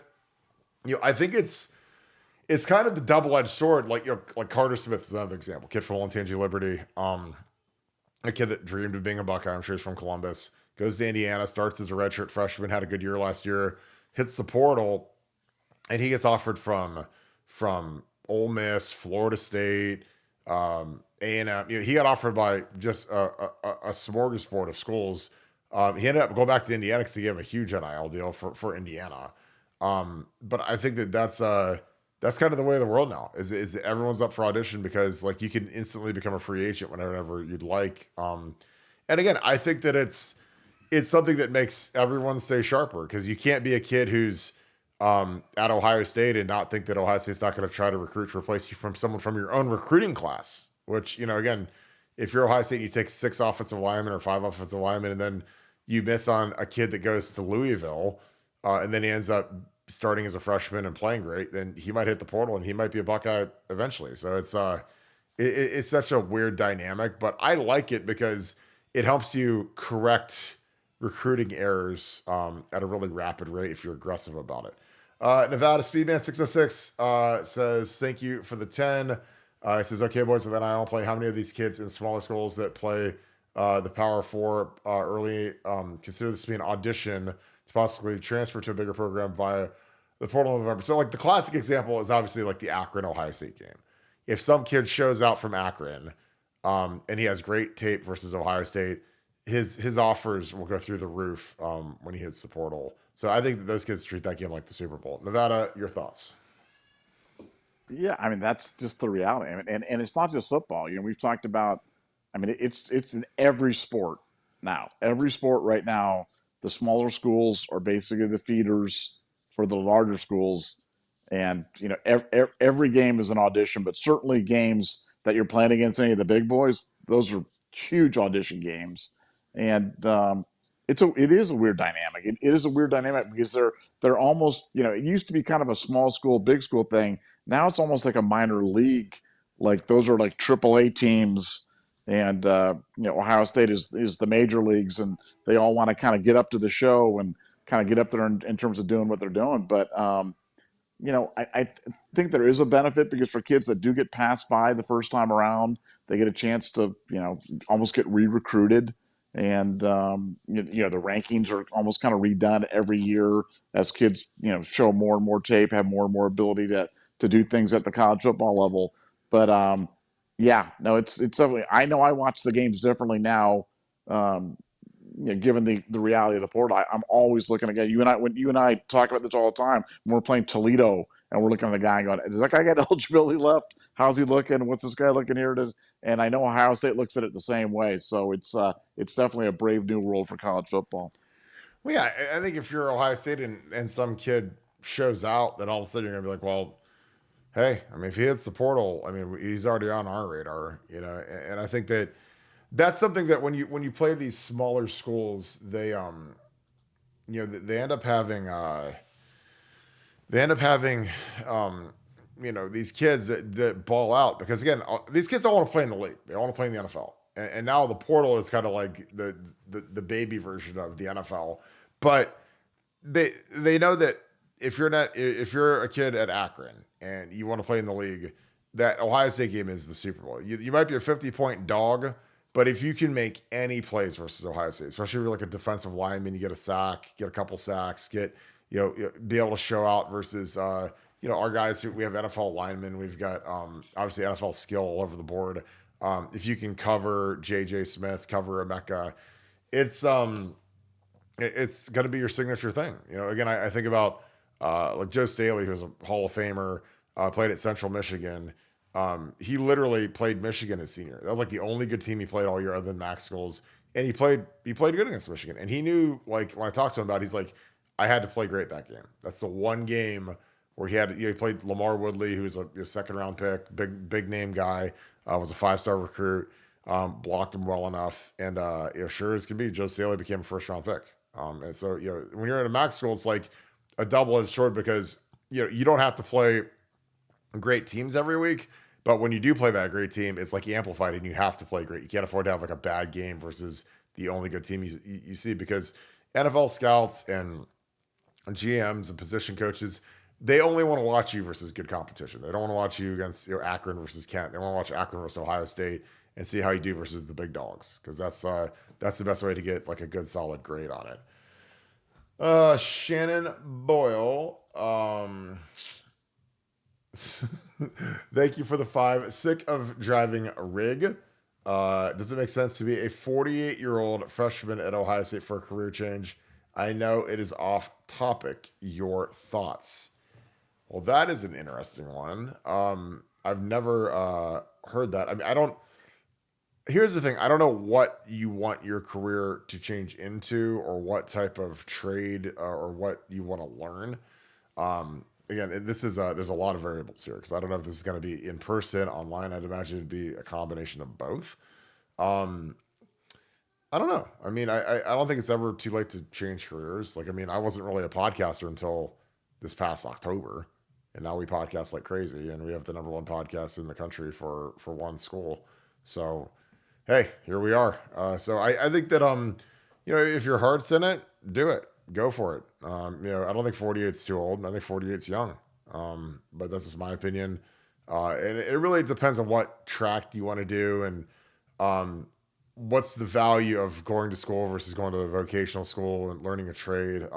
I think it's kind of the double-edged sword. Like Carter Smith is another example. Kid from Olentangy Liberty, a kid that dreamed of being a Buckeye. I'm sure he's from Columbus. Goes to Indiana, starts as a redshirt freshman, had a good year last year, hits the portal, and he gets offered from Ole Miss, Florida State, A&M. He got offered by just a smorgasbord of schools. He ended up going back to Indiana because he gave him a huge NIL deal for Indiana. But I think that's kind of the way of the world now. Is everyone's up for audition because you can instantly become a free agent whenever you'd like. And again, I think that it's something that makes everyone stay sharper, because you can't be a kid who's at Ohio State and not think that Ohio State's not going to try to recruit to replace you from someone from your own recruiting class. Which, again, if you're Ohio State, you take 6 offensive linemen or 5 offensive linemen, and then you miss on a kid that goes to Louisville, and then he ends up starting as a freshman and playing great, then he might hit the portal and he might be a Buckeye eventually. So it's such a weird dynamic, but I like it because it helps you correct recruiting errors at a really rapid rate if you're aggressive about it. Nevada Speedman 606 says, thank you for the 10. He says, okay, boys, so then I don't play. How many of these kids in smaller schools that play the Power 4 early consider this to be an audition to possibly transfer to a bigger program via the portal in November? So the classic example is obviously the Akron Ohio State game. If some kid shows out from Akron and he has great tape versus Ohio State, his offers will go through the roof when he hits the portal. So I think that those kids treat that game like the Super Bowl. Nevada, your thoughts? Yeah, I mean, that's just the reality. I mean, and it's not just football. We've talked about, I mean, it's in every sport now. Every sport right now, the smaller schools are basically the feeders for the larger schools. And, every game is an audition, but certainly games that you're playing against any of the big boys, those are huge audition games. And it is a weird dynamic. It is a weird dynamic because they're almost, it used to be kind of a small school, big school thing. Now it's almost like a minor league. Like those are like AAA teams, and Ohio State is the major leagues, and they all want to kind of get up to the show and kind of get up there in terms of doing what they're doing. But I think there is a benefit because for kids that do get passed by the first time around, they get a chance to almost get re-recruited. And the rankings are almost kind of redone every year as kids show more and more tape, have more and more ability to do things at the college football level. But it's definitely, I know I watch the games differently now. Given the reality of the portal, I'm always looking again. When you and I talk about this all the time, when we're playing Toledo and we're looking at the guy and going, does that guy got eligibility left? How's he looking? What's this guy looking here? And I know Ohio State looks at it the same way. So it's definitely a brave new world for college football. Well, yeah, I think if you're Ohio State and some kid shows out, then all of a sudden you're going to be like, well, hey, I mean, if he hits the portal, I mean, he's already on our radar, and I think that's something that when you play these smaller schools, they they end up having they end up having, these kids that ball out because again, these kids don't want to play in the league. They want to play in the NFL. And now the portal is kind of like the baby version of the NFL. But they know that if you're a kid at Akron and you want to play in the league, that Ohio State game is the Super Bowl. You might be a 50-point dog, but if you can make any plays versus Ohio State, especially if you're like a defensive lineman, you get a sack, get a couple sacks, be able to show out versus our guys who we have NFL linemen, we've got obviously NFL skill all over the board. If you can cover JJ Smith, cover Emeka, it's going to be your signature thing. Again, I think about like Joe Staley, who's a Hall of Famer, played at Central Michigan. He literally played Michigan as senior. That was like the only good team he played all year other than Max Schools. And he played good against Michigan. And he knew, like, when I talked to him about it, he's like, I had to play great that game. That's the one game where he played Lamar Woodley, who was a second round pick, big name guy, was a 5-star recruit, blocked him well enough. And sure as can be, Joe Staley became a first round pick. And so, when you're in a Max School, it's like a double-edged sword because, you don't have to play great teams every week. But when you do play that great team, it's like amplified and you have to play great. You can't afford to have like a bad game versus the only good team you see because NFL scouts and GMs and position coaches, they only want to watch you versus good competition. They don't want to watch you against Akron versus Kent. They want to watch Akron versus Ohio State and see how you do versus the big dogs because that's the best way to get like a good solid grade on it. Shannon Boyle. Thank you for the 5. Sick of driving a rig. Does it make sense to be a 48-year-old freshman at Ohio State for a career change? I know it is off topic. Your thoughts? Well, that is an interesting one. I've never heard that. I mean, I don't. Here's the thing. I don't know what you want your career to change into or what type of trade or what you want to learn. Again, this is there's a lot of variables here because I don't know if this is going to be in person, online. I'd imagine it'd be a combination of both. I don't know. I mean, I don't think it's ever too late to change careers. Like, I mean, I wasn't really a podcaster until this past October, and now we podcast like crazy, and we have the number one podcast in the country for one school. So, hey, here we are. So I think that if your heart's in it, do it. Go for it. I don't think 48 is too old. I think 48 is young. But that's just my opinion. And it really depends on what track you want to do and what's the value of going to school versus going to a vocational school and learning a trade.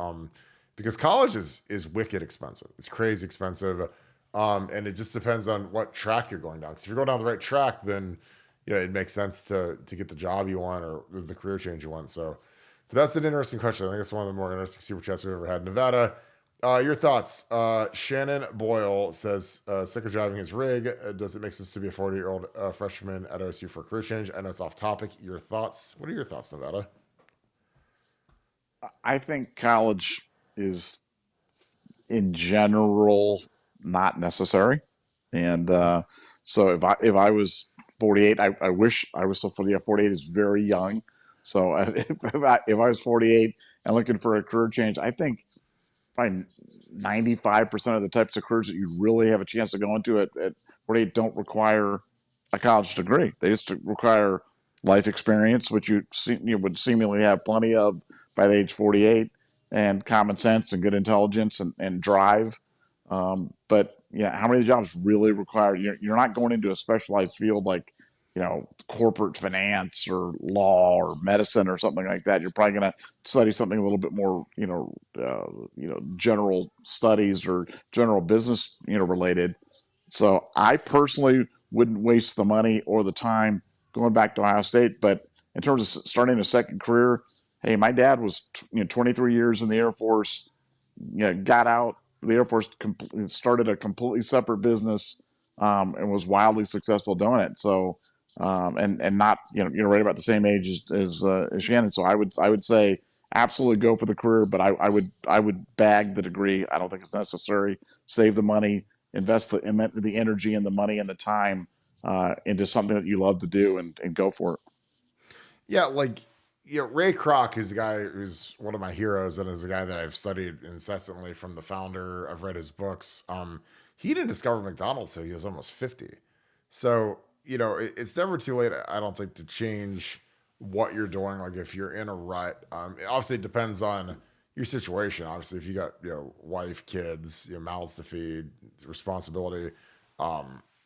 Because college is wicked expensive. It's crazy expensive. And it just depends on what track you're going down. Because if you're going down the right track, then it makes sense to get the job you want or the career change you want. So that's an interesting question. I think it's one of the more interesting super chats we've ever had in Nevada. Your thoughts? Shannon Boyle says, sick of driving his rig. Does it make sense to be a 40-year-old freshman at OSU for a career change? I know it's off topic. Your thoughts? What are your thoughts, Nevada? I think college is, in general, not necessary. And so if I was 48, I wish I was still 48. 48 is very young. So if I was 48 and looking for a career change, I think probably 95% of the types of careers that you really have a chance to go into at 48 don't require a college degree. They just require life experience, which you would seemingly have plenty of by the age 48, and common sense and good intelligence and drive. But how many jobs really require? You're not going into a specialized field like corporate finance or law or medicine or something like that. You're probably going to study something a little bit more, general studies or general business, related. So I personally wouldn't waste the money or the time going back to Ohio State. But in terms of starting a second career, hey, my dad was 23 years in the Air Force. Got out of the Air Force, started a completely separate business, and was wildly successful doing it. So. And not you're right about the same age as Shannon. So I would say absolutely go for the career, but I would bag the degree. I don't think it's necessary. Save the money, invest the energy and the money and the time into something that you love to do, and go for it. Yeah, like Ray Kroc is the guy who's one of my heroes and is the guy that I've studied incessantly from the founder. I've read his books. He didn't discover McDonald's till he was almost 50. So, it's never too late, I don't think, to change what you're doing. Like if you're in a rut, obviously it depends on your situation. Obviously, if you got, wife, kids, mouths to feed, responsibility,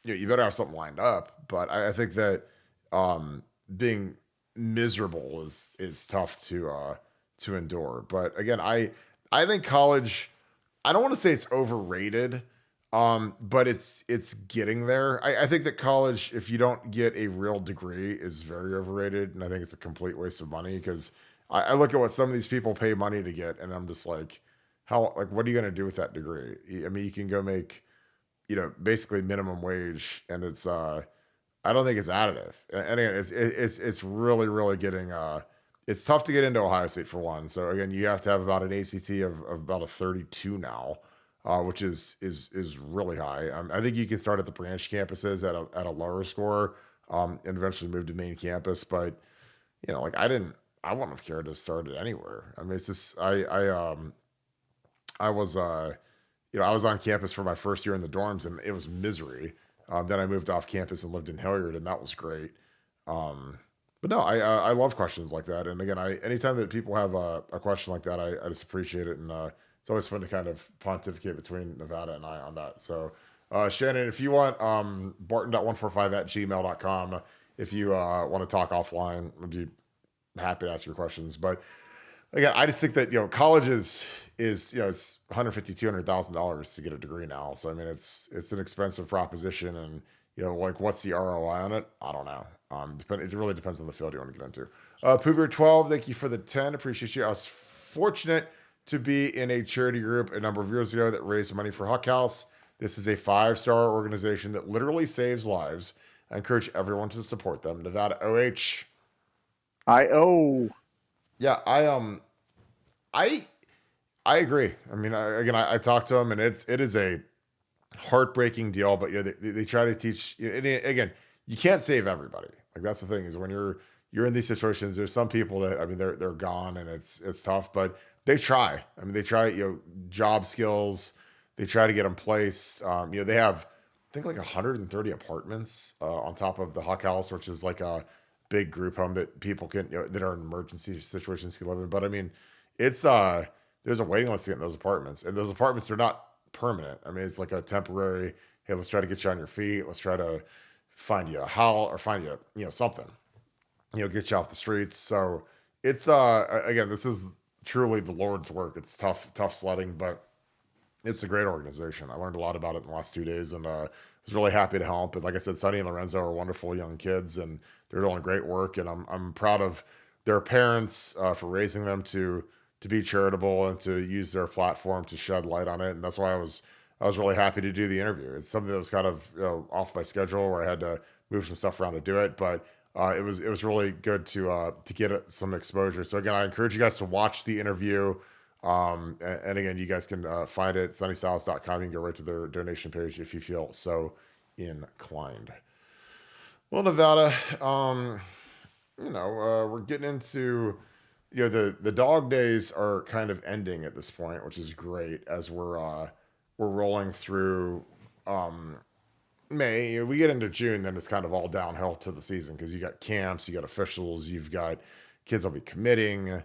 you better have something lined up. But I think that being miserable is tough to endure. But again, I think college. I don't want to say it's overrated, but it's getting there. I think that college, if you don't get a real degree, is very overrated, and I think it's a complete waste of money because I look at what some of these people pay money to get, and I'm just like, what are you going to do with that degree? I mean, you can go make basically minimum wage, and it's I don't think it's additive. And again, it's really really getting it's tough to get into Ohio State for one. So again, you have to have about an ACT of about a 32 now, which is really high. I think you can start at the branch campuses at a lower score, and eventually move to main campus. But I wouldn't have cared to start it anywhere. I mean, it's just I was I was on campus for my first year in the dorms, and it was misery. Then I moved off campus and lived in Hilliard, and that was great. But no, I love questions like that. And again, anytime that people have a question like that, I just appreciate it, and it's always fun to kind of pontificate between Nevada and I on that. So, Shannon, if you want, barton.145@gmail.com. If you want to talk offline, I'd be happy to ask your questions. But again, I just think that college is it's 150 $200,000 to get a degree now. So I mean, it's an expensive proposition, and what's the ROI on it? I don't know. It really depends on the field you want to get into. Cougar 12, thank you for the 10. Appreciate you. I was fortunate to be in a charity group a number of years ago that raised money for Huck House. This is a 5-star organization that literally saves lives. I encourage everyone to support them. Nevada OH. Yeah, I agree. I mean, I talked to them, and it is a heartbreaking deal. But they try to teach. Again, you can't save everybody. Like that's the thing is when you're in these situations, there's some people that they're gone, and it's tough. But they try. I mean, they try. Job skills. They try to get them placed. They have I think like 130 apartments on top of the Huck House, which is like a big group home that people can that are in emergency situations can live in. But I mean, it's there's a waiting list to get in those apartments, and those apartments are not permanent. I mean, it's like a temporary. Hey, let's try to get you on your feet. Let's try to find you a house or find you something. Get you off the streets. So it's again, this is truly the Lord's work. It's tough sledding, but it's a great organization. I learned a lot about it in the last 2 days, and was really happy to help. And like I said, Sonny and Lorenzo are wonderful young kids, and they're doing great work. And I'm proud of their parents for raising them to be charitable and to use their platform to shed light on it. And that's why I was really happy to do the interview. It's something that was kind of off my schedule where I had to move some stuff around to do it, but it was really good to get some exposure. So again, I encourage you guys to watch the interview. And again, you guys can find it at sunnystyles.com. You can go right to their donation page if you feel so inclined. Well, Nevada, we're getting into, the dog days are kind of ending at this point, which is great as we're rolling through May. We get into June, then it's kind of all downhill to the season because you got camps, you got officials, you've got kids will be committing.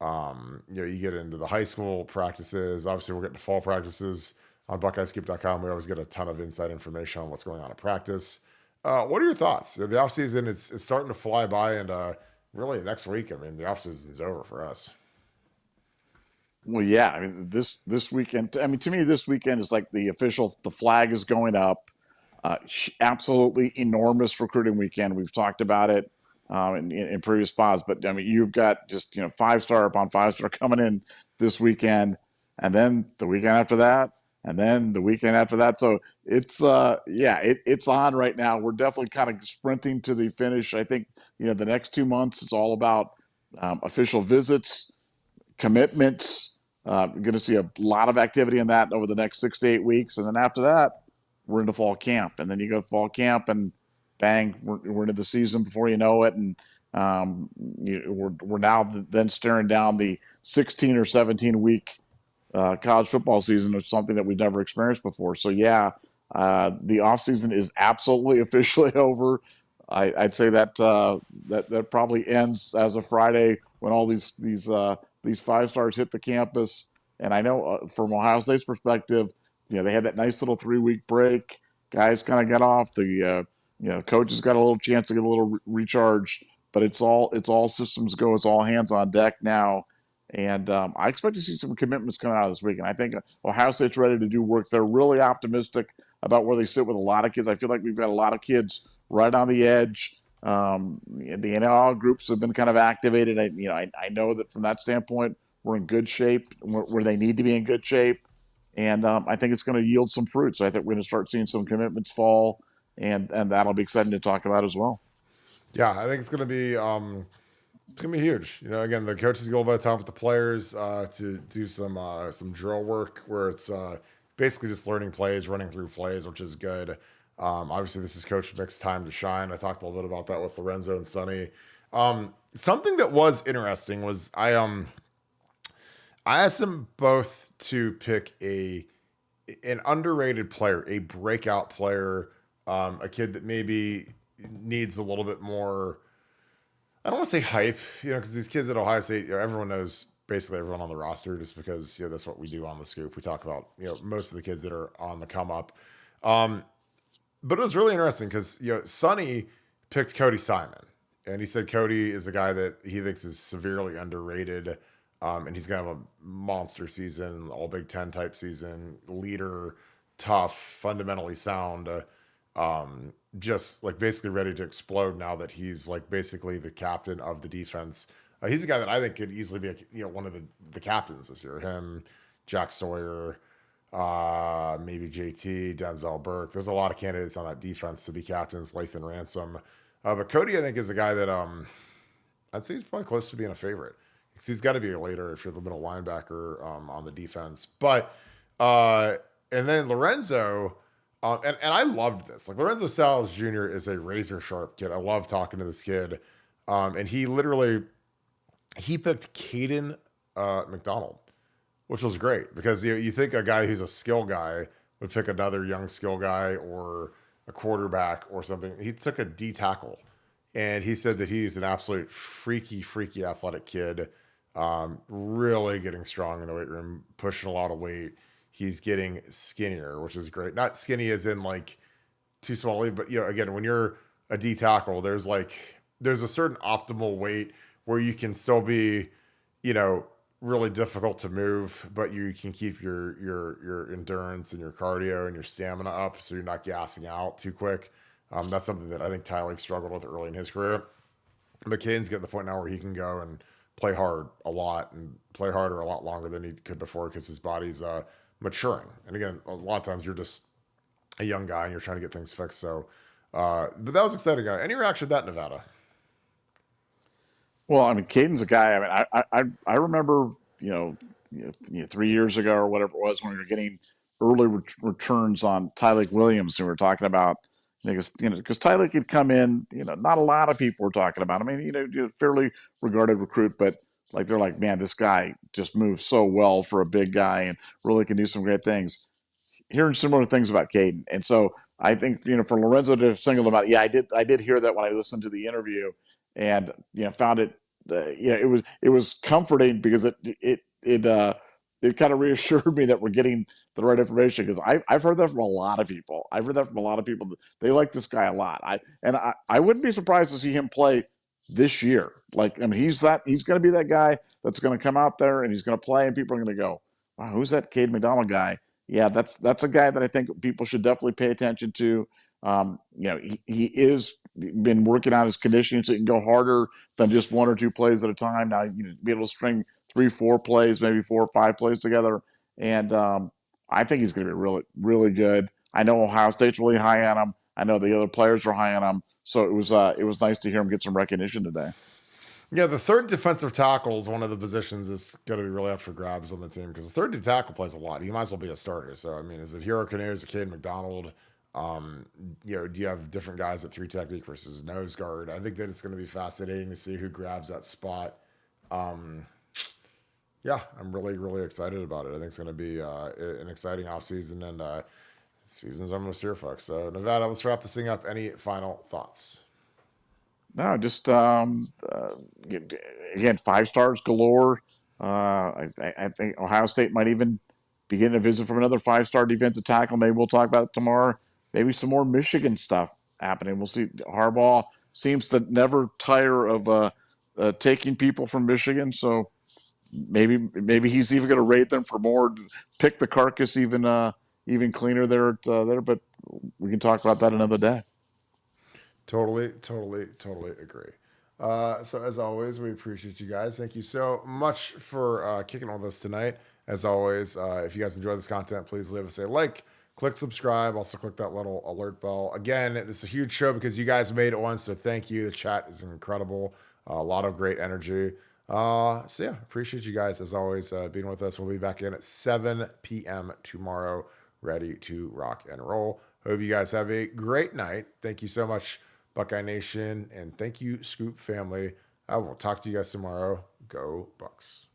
You get into the high school practices. Obviously, we're getting to fall practices on BuckeyeScoop.com. We always get a ton of inside information on what's going on at practice. What are your thoughts? The offseason, it's starting to fly by, and really next week, the offseason is over for us. Well, yeah. This weekend. To me, this weekend is like the flag is going up. Absolutely enormous recruiting weekend. We've talked about it in previous spots, but you've got just 5-star upon 5-star coming in this weekend, and then the weekend after that, and then the weekend after that. So it's it's on right now. We're definitely kind of sprinting to the finish. I think the next 2 months it's all about official visits, commitments. Going to see a lot of activity in that over the next 6 to 8 weeks, and then after that we're into fall camp, and then you go to fall camp and bang, we're into the season before you know it. And We're now then staring down the 16 or 17 week college football season, is something that we've never experienced before. So yeah, the offseason is absolutely officially over. I'd say that that probably ends as of Friday when all these five stars hit the campus. And I know from Ohio State's perspective, they had that nice little 3 week break. Guys kind of got off. Coaches got a little chance to get a little recharge. But it's all systems go. It's all hands on deck now. And I expect to see some commitments coming out of this week. And I think Ohio State's ready to do work. They're really optimistic about where they sit with a lot of kids. I feel like we've got a lot of kids right on the edge. The NL groups have been kind of activated. I know that from that standpoint, we're in good shape where they need to be in good shape. And I think it's going to yield some fruit. So I think we're going to start seeing some commitments fall. And that'll be exciting to talk about as well. Yeah, I think it's going to be huge. Again, the coaches go by the time with the players to do some drill work where it's basically just learning plays, running through plays, which is good. Obviously, this is Coach Mick's time to shine. I talked a little bit about that with Lorenzo and Sonny. Something that was interesting was I asked them both to pick an underrated player, a breakout player, a kid that maybe needs a little bit more. I don't want to say hype, because these kids at Ohio State, everyone knows basically everyone on the roster just because that's what we do on the Scoop. We talk about most of the kids that are on the come up. But it was really interesting because Sonny picked Cody Simon, and he said Cody is a guy that he thinks is severely underrated, and he's gonna have a monster season, all Big Ten type season, leader, tough, fundamentally sound. Just like basically ready to explode now that he's like basically the captain of the defense. He's a guy that I think could easily be one of the captains this year. Him, Jack Sawyer, maybe JT, Denzel Burke. There's a lot of candidates on that defense to be captains. Lathan Ransom, but Cody I think is a guy that I'd say he's probably close to being a favorite because he's got to be a leader if you're the middle linebacker on the defense. But and then Lorenzo. And I loved this. Like Lorenzo Salles Jr. is a razor sharp kid. I love talking to this kid. And he picked Caden McDonald, which was great because you think a guy who's a skill guy would pick another young skill guy or a quarterback or something. He took a D tackle, and he said that he's an absolute freaky athletic kid, really getting strong in the weight room, pushing a lot of weight. He's getting skinnier, which is great. Not skinny as in like too small, but again, when you're a D tackle, there's a certain optimal weight where you can still be, really difficult to move, but you can keep your endurance and your cardio and your stamina up, so you're not gassing out too quick. That's something that I think Tyler struggled with early in his career. McCain's getting to the point now where he can go and play hard a lot and play harder a lot longer than he could before because his body's maturing. And again, a lot of times you're just a young guy and you're trying to get things fixed. So, but that was exciting. Any reaction to that, Nevada? Well, I mean, Caden's a guy. I mean, I remember, 3 years ago or whatever it was when we were getting early returns on Tyleik Williams, and we were talking about, because Tyleik had come in, not a lot of people were talking about him. I mean, fairly regarded recruit, but like they're like, man, this guy just moves so well for a big guy and really can do some great things. Hearing similar things about Caden, and so I think for Lorenzo to single him out, yeah, I did hear that when I listened to the interview, and found it, it was comforting because it kind of reassured me that we're getting the right information because I've heard that from a lot of people. I've heard that from a lot of people. They like this guy a lot. I wouldn't be surprised to see him play this year. Like, I mean, he's going to be that guy that's going to come out there and he's going to play, and people are going to go, wow, who's that Cade McDonald guy? Yeah, that's a guy that I think people should definitely pay attention to. He is been working on his conditioning so he can go harder than just one or two plays at a time. Now be able to string 3-4 plays, maybe 4 or 5 plays together, and I think he's going to be really, really good. I know Ohio State's really high on him. I know the other players are high on him. So it was nice to hear him get some recognition today. Yeah, the third defensive tackle is one of the positions that's going to be really up for grabs on the team because the third tackle plays a lot. He might as well be a starter. So, I mean, is it Hero Canoe? Is it Caden McDonald? Do you have different guys at three technique versus nose guard? I think that it's going to be fascinating to see who grabs that spot. Yeah, I'm really, really excited about it. I think it's going to be an exciting offseason, and season's almost here, folks. So, Nevada, let's wrap this thing up. Any final thoughts? No, just again, 5 stars galore. I think Ohio State might even be getting a visit from another 5-star defensive tackle. Maybe we'll talk about it tomorrow. Maybe some more Michigan stuff happening. We'll see. Harbaugh seems to never tire of taking people from Michigan, so maybe he's even going to rate them for more, pick the carcass even cleaner there. But we can talk about that another day. Totally agree. So as always, we appreciate you guys. Thank you so much for kicking all this tonight. As always, if you guys enjoy this content, please leave us a like, click subscribe, also click that little alert bell. Again, this is a huge show because you guys made it once, so thank you. The chat is incredible. A lot of great energy. So yeah, appreciate you guys as always being with us. We'll be back in at 7 p.m. tomorrow, ready to rock and roll. Hope you guys have a great night. Thank you so much, Buckeye Nation, and thank you, Scoop family. I will talk to you guys tomorrow. Go Bucks.